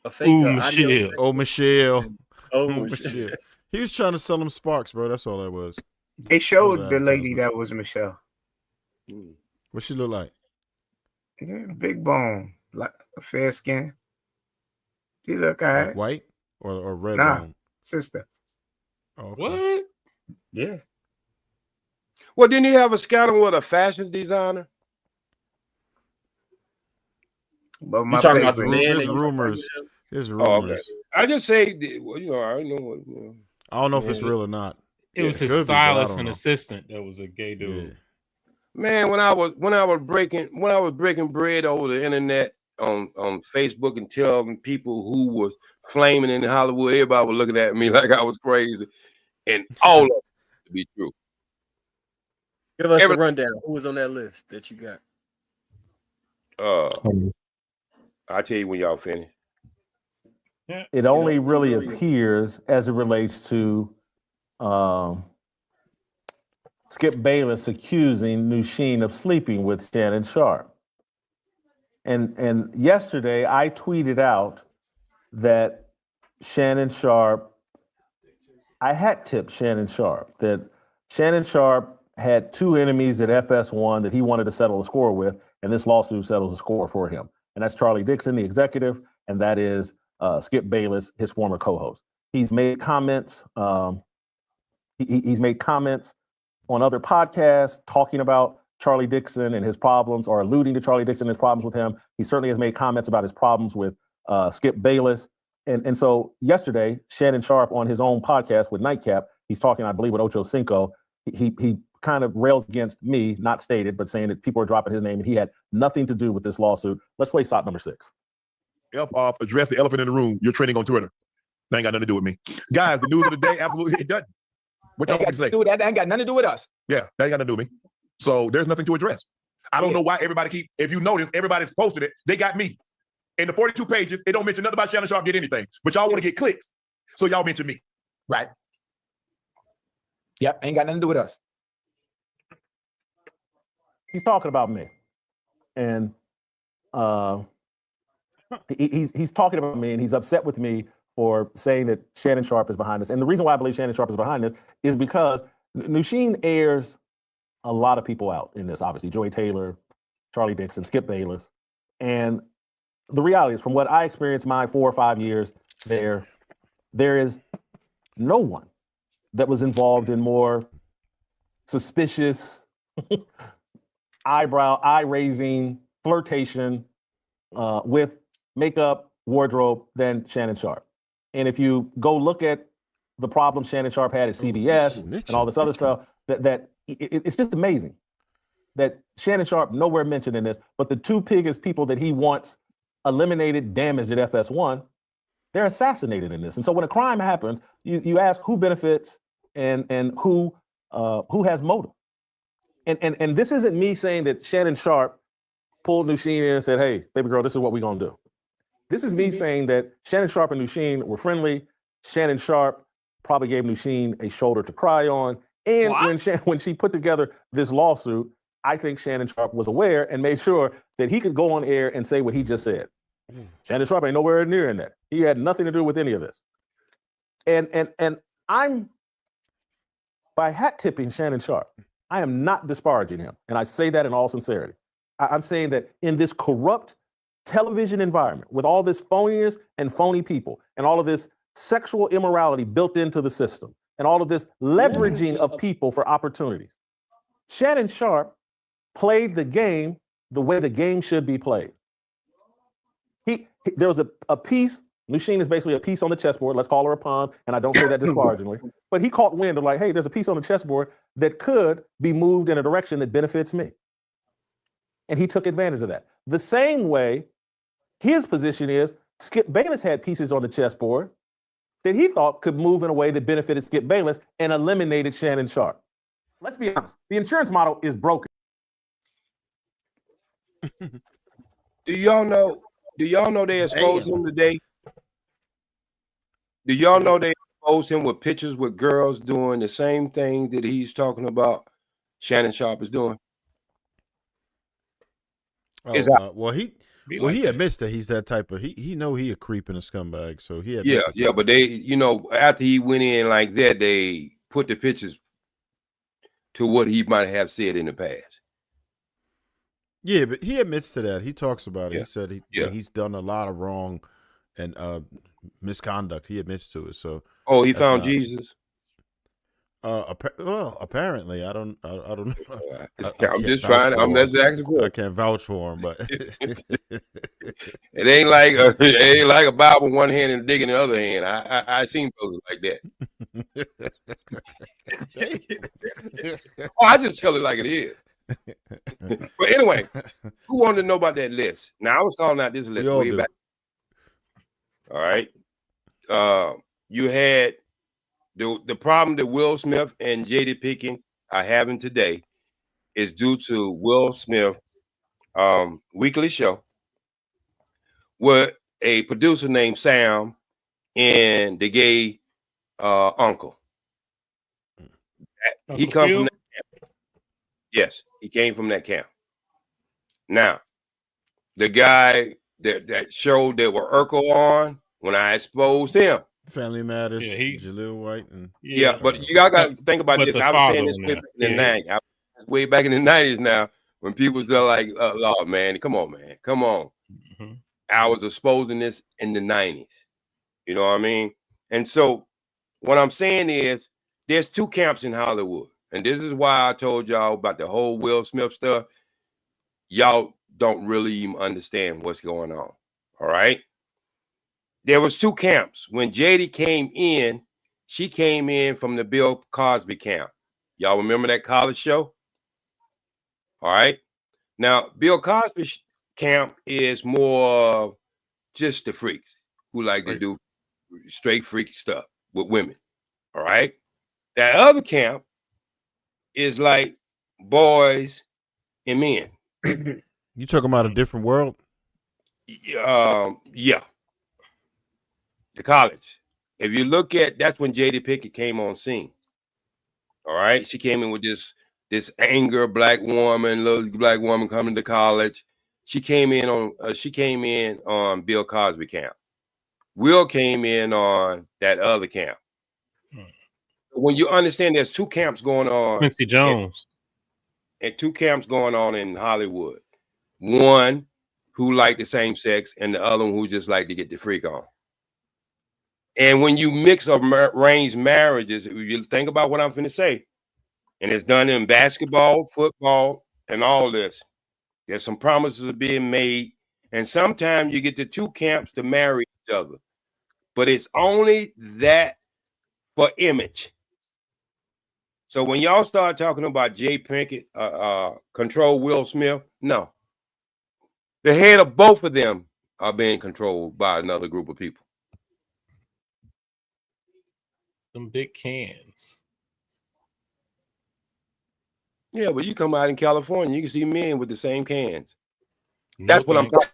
[SPEAKER 3] A fake
[SPEAKER 7] Michelle. Oh, Michelle.
[SPEAKER 3] Michelle.
[SPEAKER 7] He was trying to sell them sparks, bro. That's all that was.
[SPEAKER 8] They showed the lady that was Michelle.
[SPEAKER 7] What she look like?
[SPEAKER 8] Yeah, big bone, like a fair skin. She look all right.
[SPEAKER 7] Like white or red
[SPEAKER 8] Nah,
[SPEAKER 7] bone?
[SPEAKER 8] sister.
[SPEAKER 7] Oh, okay.
[SPEAKER 4] What?
[SPEAKER 8] Yeah.
[SPEAKER 13] Well, didn't he have a scandal with a fashion designer?
[SPEAKER 8] But
[SPEAKER 3] You talking about the man?
[SPEAKER 7] There's rumors. There's rumors.
[SPEAKER 13] Oh, okay. I just say, well, you know, I know what. You know,
[SPEAKER 7] I don't know if it's real or not.
[SPEAKER 4] It was his stylist and assistant that was a gay dude.
[SPEAKER 13] Man, when I was breaking bread over the internet on Facebook and telling people who was flaming in Hollywood, everybody was looking at me like I was crazy, and all of it to be true.
[SPEAKER 3] Give us the rundown. Who was on that list that you got?
[SPEAKER 13] I'll tell you when y'all finish.
[SPEAKER 11] It only really appears as it relates to Skip Bayless accusing Nusheen of sleeping with Shannon Sharpe. And yesterday I tweeted out that Shannon Sharpe, I had tipped Shannon Sharpe that Shannon Sharpe had two enemies at FS1 that he wanted to settle a score with, and this lawsuit settles a score for him. And that's Charlie Dixon, the executive, and that is Skip Bayless, his former co-host. He's made comments. He's made comments on other podcasts talking about Charlie Dixon and his problems, or alluding to Charlie Dixon and his problems with him. He certainly has made comments about his problems with Skip Bayless. And so yesterday, Shannon Sharpe on his own podcast with Nightcap, he's talking, I believe, with Ocho Cinco. He kind of rails against me, not stated, but saying that people are dropping his name, and he had nothing to do with this lawsuit. Let's play shot number 6.
[SPEAKER 19] Address the elephant in the room. You're trending on Twitter. That ain't got nothing to do with me. Guys, the news of the day, absolutely, it doesn't. What y'all want to say?
[SPEAKER 17] That ain't got nothing to do with us.
[SPEAKER 19] Yeah, that ain't got nothing to do with me. So there's nothing to address. I don't know why everybody if you notice, everybody's posted it. They got me. In the 42 pages, they don't mention nothing about Shannon Sharpe did anything. But y'all want to get clicks. So y'all mention me.
[SPEAKER 17] Right. Yep, ain't got nothing to do with us.
[SPEAKER 11] He's talking about me. And he's talking about me, and he's upset with me for saying that Shannon Sharpe is behind this. And the reason why I believe Shannon Sharpe is behind this is because Nusheen airs a lot of people out in this, obviously. Joy Taylor, Charlie Dixon, Skip Bayless. And the reality is, from what I experienced my 4 or 5 years there is no one that was involved in more suspicious, eye-raising flirtation with makeup, wardrobe than Shannon Sharpe. And if you go look at the problem Shannon Sharpe had at CBS and all this other stuff, it's just amazing that Shannon Sharpe nowhere mentioned in this, but the two biggest people that he wants eliminated, damaged at FS1, they're assassinated in this. And so when a crime happens, you ask who benefits and who has motive. And this isn't me saying that Shannon Sharpe pulled Nusheen in and said, "Hey, baby girl, this is what we're gonna do." This is me saying that Shannon Sharpe and Nusheen were friendly. Shannon Sharpe probably gave Nusheen a shoulder to cry on. And when she put together this lawsuit, I think Shannon Sharpe was aware and made sure that he could go on air and say what he just said. Shannon Sharpe ain't nowhere near in that. He had nothing to do with any of this. And I'm, by hat tipping Shannon Sharpe, I am not disparaging him. And I say that in all sincerity. I'm saying that in this corrupt television environment, with all this phoniness and phony people, and all of this sexual immorality built into the system, and all of this leveraging of people for opportunities, Shannon Sharpe played the game the way the game should be played. There was a piece, Nusheen is basically a piece on the chessboard, let's call her a pawn, and I don't say that disparagingly, but he caught wind of like, hey, there's a piece on the chessboard that could be moved in a direction that benefits me. And he took advantage of that. The same way his position is, Skip Bayless had pieces on the chessboard that he thought could move in a way that benefited Skip Bayless and eliminated Shannon Sharpe. Let's be honest, the insurance model is broken.
[SPEAKER 13] Do y'all know they exposed him today? Do y'all know they exposed him with pictures with girls doing the same thing that he's talking about Shannon Sharpe is doing?
[SPEAKER 7] He admits that he's that type of he know he a creep and a scumbag, so he admits
[SPEAKER 13] but they, after he went in like that, they put the pictures to what he might have said in the past.
[SPEAKER 7] Yeah, but he admits to that. He talks about it. He said he's done a lot of wrong and misconduct. He admits to it. So
[SPEAKER 13] he found Jesus.
[SPEAKER 7] Well, apparently, I don't know.
[SPEAKER 13] I'm just trying. I'm just asking the question.
[SPEAKER 7] I can't vouch for him, but
[SPEAKER 13] it ain't like a Bible in one hand and a dick in the other hand. I seen brothers like that. I just tell it like it is. But anyway, who wanted to know about that list? Now I was calling out this list way back. All right. You had the problem that Will Smith and J.D. Pickens are having today is due to Will Smith weekly show with a producer named Sam and the gay uncle. He come from that camp. Yes, he came from that camp. Now, the guy that showed that were Urkel on, when I exposed him.
[SPEAKER 7] Family Matters, Jaleel White. And
[SPEAKER 13] but you got to think about this. I was saying this way back in the 90s. Way back in the 90s now, when people are like, oh, man, come on, man. Come on. Mm-hmm. I was exposing this in the 90s. You know what I mean? And so what I'm saying is there's two camps in Hollywood. And this is why I told y'all about the whole Will Smith stuff. Y'all don't really even understand what's going on. All right? There was two camps. When JD came in, she came in from the Bill Cosby camp. Y'all remember that college show? All right. Now, Bill Cosby's camp is more just the freaks who like to do straight freaky stuff with women. All right. That other camp is like boys and men.
[SPEAKER 7] You talking about a different world?
[SPEAKER 13] Yeah. The college. If you look at, that's when J.D. Pickett came on scene. All right. She came in with this anger little black woman coming to college. She came in on Bill Cosby camp. Will came in on that other camp. When you understand there's two camps going on.
[SPEAKER 4] Quincy Jones.
[SPEAKER 13] And two camps going on in Hollywood. One who like the same sex and the other one who just like to get the freak on. And when you mix up arranged marriages, if you think about what I'm going to say, and it's done in basketball, football, and all this, there's some promises are being made, and sometimes you get the two camps to marry each other, but it's only that for image. So when y'all start talking about Jay Pinkett, control Will Smith, no. The head of both of them are being controlled by another group of people.
[SPEAKER 4] Some big cans.
[SPEAKER 13] Yeah, but you come out in California, you can see men with the same cans. That's what I'm talking.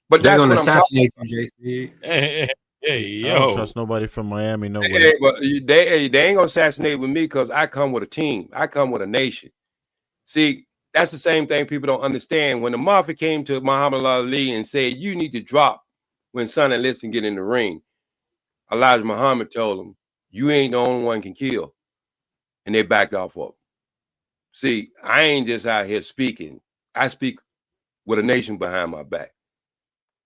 [SPEAKER 13] But
[SPEAKER 20] they're
[SPEAKER 13] that's
[SPEAKER 20] gonna
[SPEAKER 13] what I'm talking
[SPEAKER 20] assassinate you, JC.
[SPEAKER 7] I don't trust nobody from Miami. No way.
[SPEAKER 13] They ain't gonna assassinate with me because I come with a team. I come with a nation. See, that's the same thing people don't understand. When the Mafia came to Muhammad Ali and said, you need to drop when Sonny Liston get in the ring, Elijah Muhammad told him, you ain't the only one can kill. And they backed off of him. See, I ain't just out here speaking. I speak with a nation behind my back.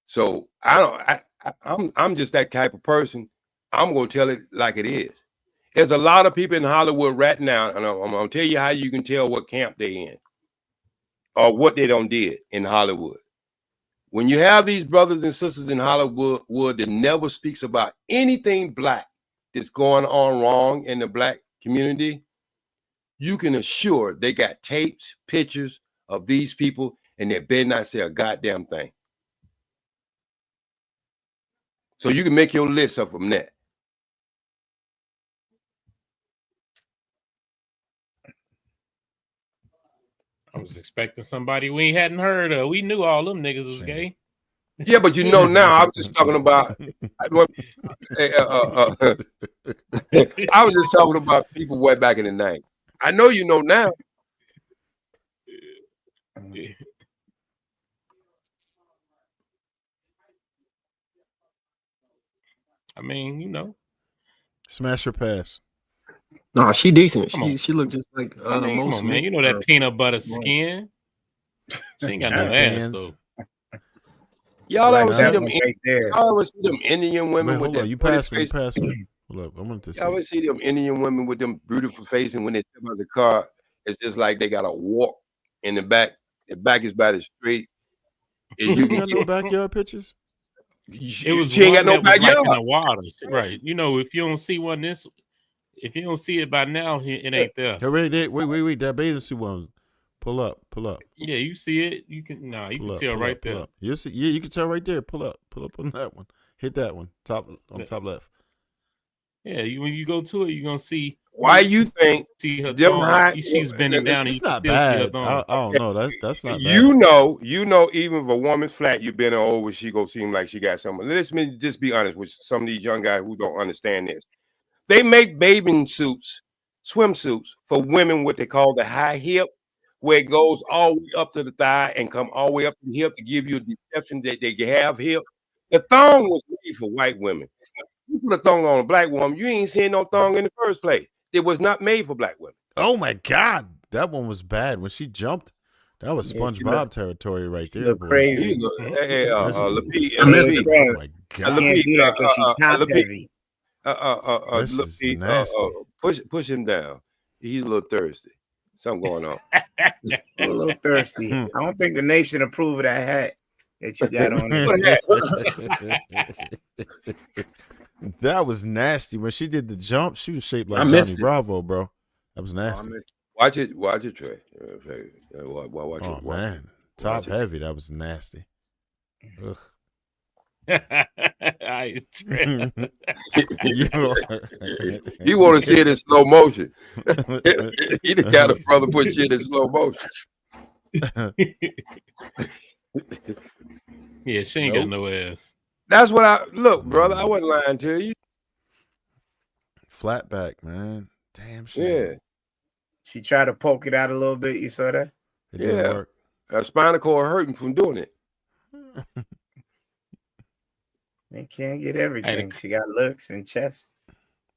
[SPEAKER 13] So I'm just that type of person. I'm gonna tell it like it is. There's a lot of people in Hollywood right now, and I'm gonna tell you how you can tell what camp they in or what they done did in Hollywood. When you have these brothers and sisters in Hollywood that never speaks about anything black that's going on wrong in the black community, you can assure they got tapes, pictures of these people, and they better not say a goddamn thing. So you can make your list up from that.
[SPEAKER 4] I was expecting somebody we hadn't heard of. We knew all them niggas was gay.
[SPEAKER 13] Yeah, but you know now, I was just talking about I was just talking about people way back in the night. I know you know now.
[SPEAKER 4] I mean, you know.
[SPEAKER 7] Smash or pass?
[SPEAKER 17] No, she decent. She looked just like
[SPEAKER 4] I mean, come
[SPEAKER 17] most
[SPEAKER 4] on, man. You know that peanut butter skin. She ain't got no ass though.
[SPEAKER 13] Y'all ever see them?
[SPEAKER 8] right there.
[SPEAKER 13] Y'all ever see them Indian women with that?
[SPEAKER 7] You pass me. Hold up. I want to see.
[SPEAKER 13] I always see them Indian women with them beautiful face, and when they step out of the car, it's just like they got a walk in the back. The back is about as straight as you can
[SPEAKER 7] got no backyard pictures?
[SPEAKER 4] It was
[SPEAKER 13] she ain't got no
[SPEAKER 4] that was like
[SPEAKER 13] backyard.
[SPEAKER 4] in the water, right? You know, if you don't see one if you don't see it by now, it ain't there.
[SPEAKER 7] Hey, wait. That bathing suit one. Pull up.
[SPEAKER 4] Yeah, you see it. You can you can tell right there.
[SPEAKER 7] You see, you can tell right there. Pull up on that one. Hit that one. Top left.
[SPEAKER 4] Yeah, when you go to it, you're gonna see.
[SPEAKER 13] Why you think
[SPEAKER 4] see her
[SPEAKER 13] them
[SPEAKER 4] thong.
[SPEAKER 13] high?
[SPEAKER 4] She's bending down.
[SPEAKER 7] It's
[SPEAKER 4] And you
[SPEAKER 7] not
[SPEAKER 4] can still see her
[SPEAKER 7] bad.
[SPEAKER 4] thong.
[SPEAKER 7] I don't know. That's not bad.
[SPEAKER 13] You know, even if a woman's flat, you bend her over, she go seem like she got something. Let me just be honest with some of these young guys who don't understand this. They make bathing suits, swimsuits for women, what they call the high hip, where it goes all the way up to the thigh and come all the way up to the hip to give you a deception that they have hip. The thong was made for white women. You put a thong on a black woman, you ain't seeing no thong in the first place. It was not made for black women.
[SPEAKER 7] Oh my God, that one was bad when she jumped. That was SpongeBob territory right there, boy.
[SPEAKER 8] Crazy.
[SPEAKER 13] Hey, Lapeef,
[SPEAKER 8] I missed
[SPEAKER 13] Lapeef,
[SPEAKER 8] oh my God. Can't do that because she's top heavy.
[SPEAKER 7] This is nasty.
[SPEAKER 13] Push him down. He's a little thirsty. Something going on.
[SPEAKER 8] A little thirsty. I don't think the nation approve of that hat that you got on.
[SPEAKER 7] That was nasty. When she did the jump, she was shaped like Johnny Bravo, bro. That was nasty.
[SPEAKER 13] Watch it, Trey. Watch
[SPEAKER 7] oh
[SPEAKER 13] it.
[SPEAKER 7] Man, top heavy. That was nasty. Ugh.
[SPEAKER 13] You want to see it in slow motion. He the kind of brother put shit in slow motion.
[SPEAKER 4] Yeah, she ain't got no ass.
[SPEAKER 13] That's what I look, brother. I wasn't lying to you.
[SPEAKER 7] Flat back, man. Damn shit.
[SPEAKER 13] Yeah.
[SPEAKER 8] She tried to poke it out a little bit. You saw that?
[SPEAKER 7] It didn't work.
[SPEAKER 13] Her spinal cord hurting from doing it.
[SPEAKER 8] They can't get everything. She got looks and chest.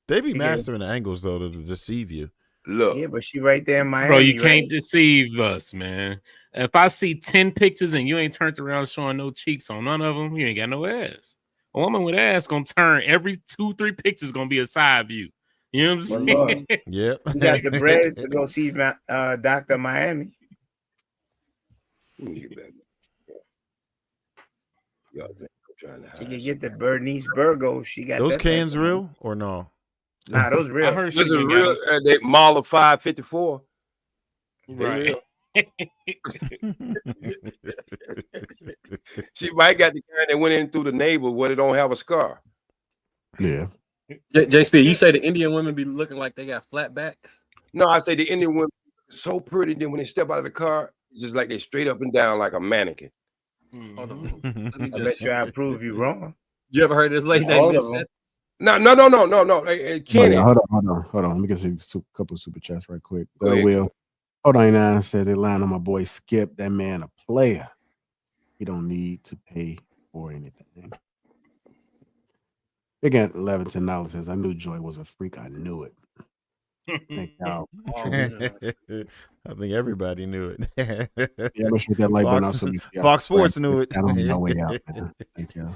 [SPEAKER 7] They be mastering the angles though to deceive you.
[SPEAKER 13] Look,
[SPEAKER 8] yeah, but she right there in Miami.
[SPEAKER 4] Bro, you can't deceive us, man. If I see 10 pictures and you ain't turned around showing no cheeks on none of them, you ain't got no ass. A woman with ass gonna turn every 2-3 pictures gonna be a side view. You know what I'm saying?
[SPEAKER 7] Yep.
[SPEAKER 8] You got the bread to go see Dr. Miami. She can get the Bernice Burgos. She got
[SPEAKER 7] those
[SPEAKER 8] that
[SPEAKER 7] cans real or no?
[SPEAKER 8] Nah, those real.
[SPEAKER 13] I heard those are real. They mall of 554.
[SPEAKER 4] Right.
[SPEAKER 13] She might got the kind that went in through the navel where they don't have a scar.
[SPEAKER 2] Yeah.
[SPEAKER 3] JSP, you say the Indian women be looking like they got flat backs?
[SPEAKER 13] No, I say the Indian women are so pretty. Then when they step out of the car, it's just like they straight up and down like a mannequin.
[SPEAKER 3] Hold on.
[SPEAKER 8] I bet you I prove you wrong.
[SPEAKER 3] You ever heard this lady named Miss Seth?
[SPEAKER 13] No. Hey, Kenny.
[SPEAKER 2] Hold on. Let me get you a couple of super chats right quick. Will. Hold on, 99 says they lying on my boy Skip. That man a player. He don't need to pay for anything. They got $11 says I knew Joy was a freak. I knew it. Thank y'all.
[SPEAKER 7] I think everybody knew it.
[SPEAKER 2] Yeah, I'm sure that light went out.
[SPEAKER 7] Fox Sports knew it.
[SPEAKER 2] I don't know way out. Man. Thank y'all.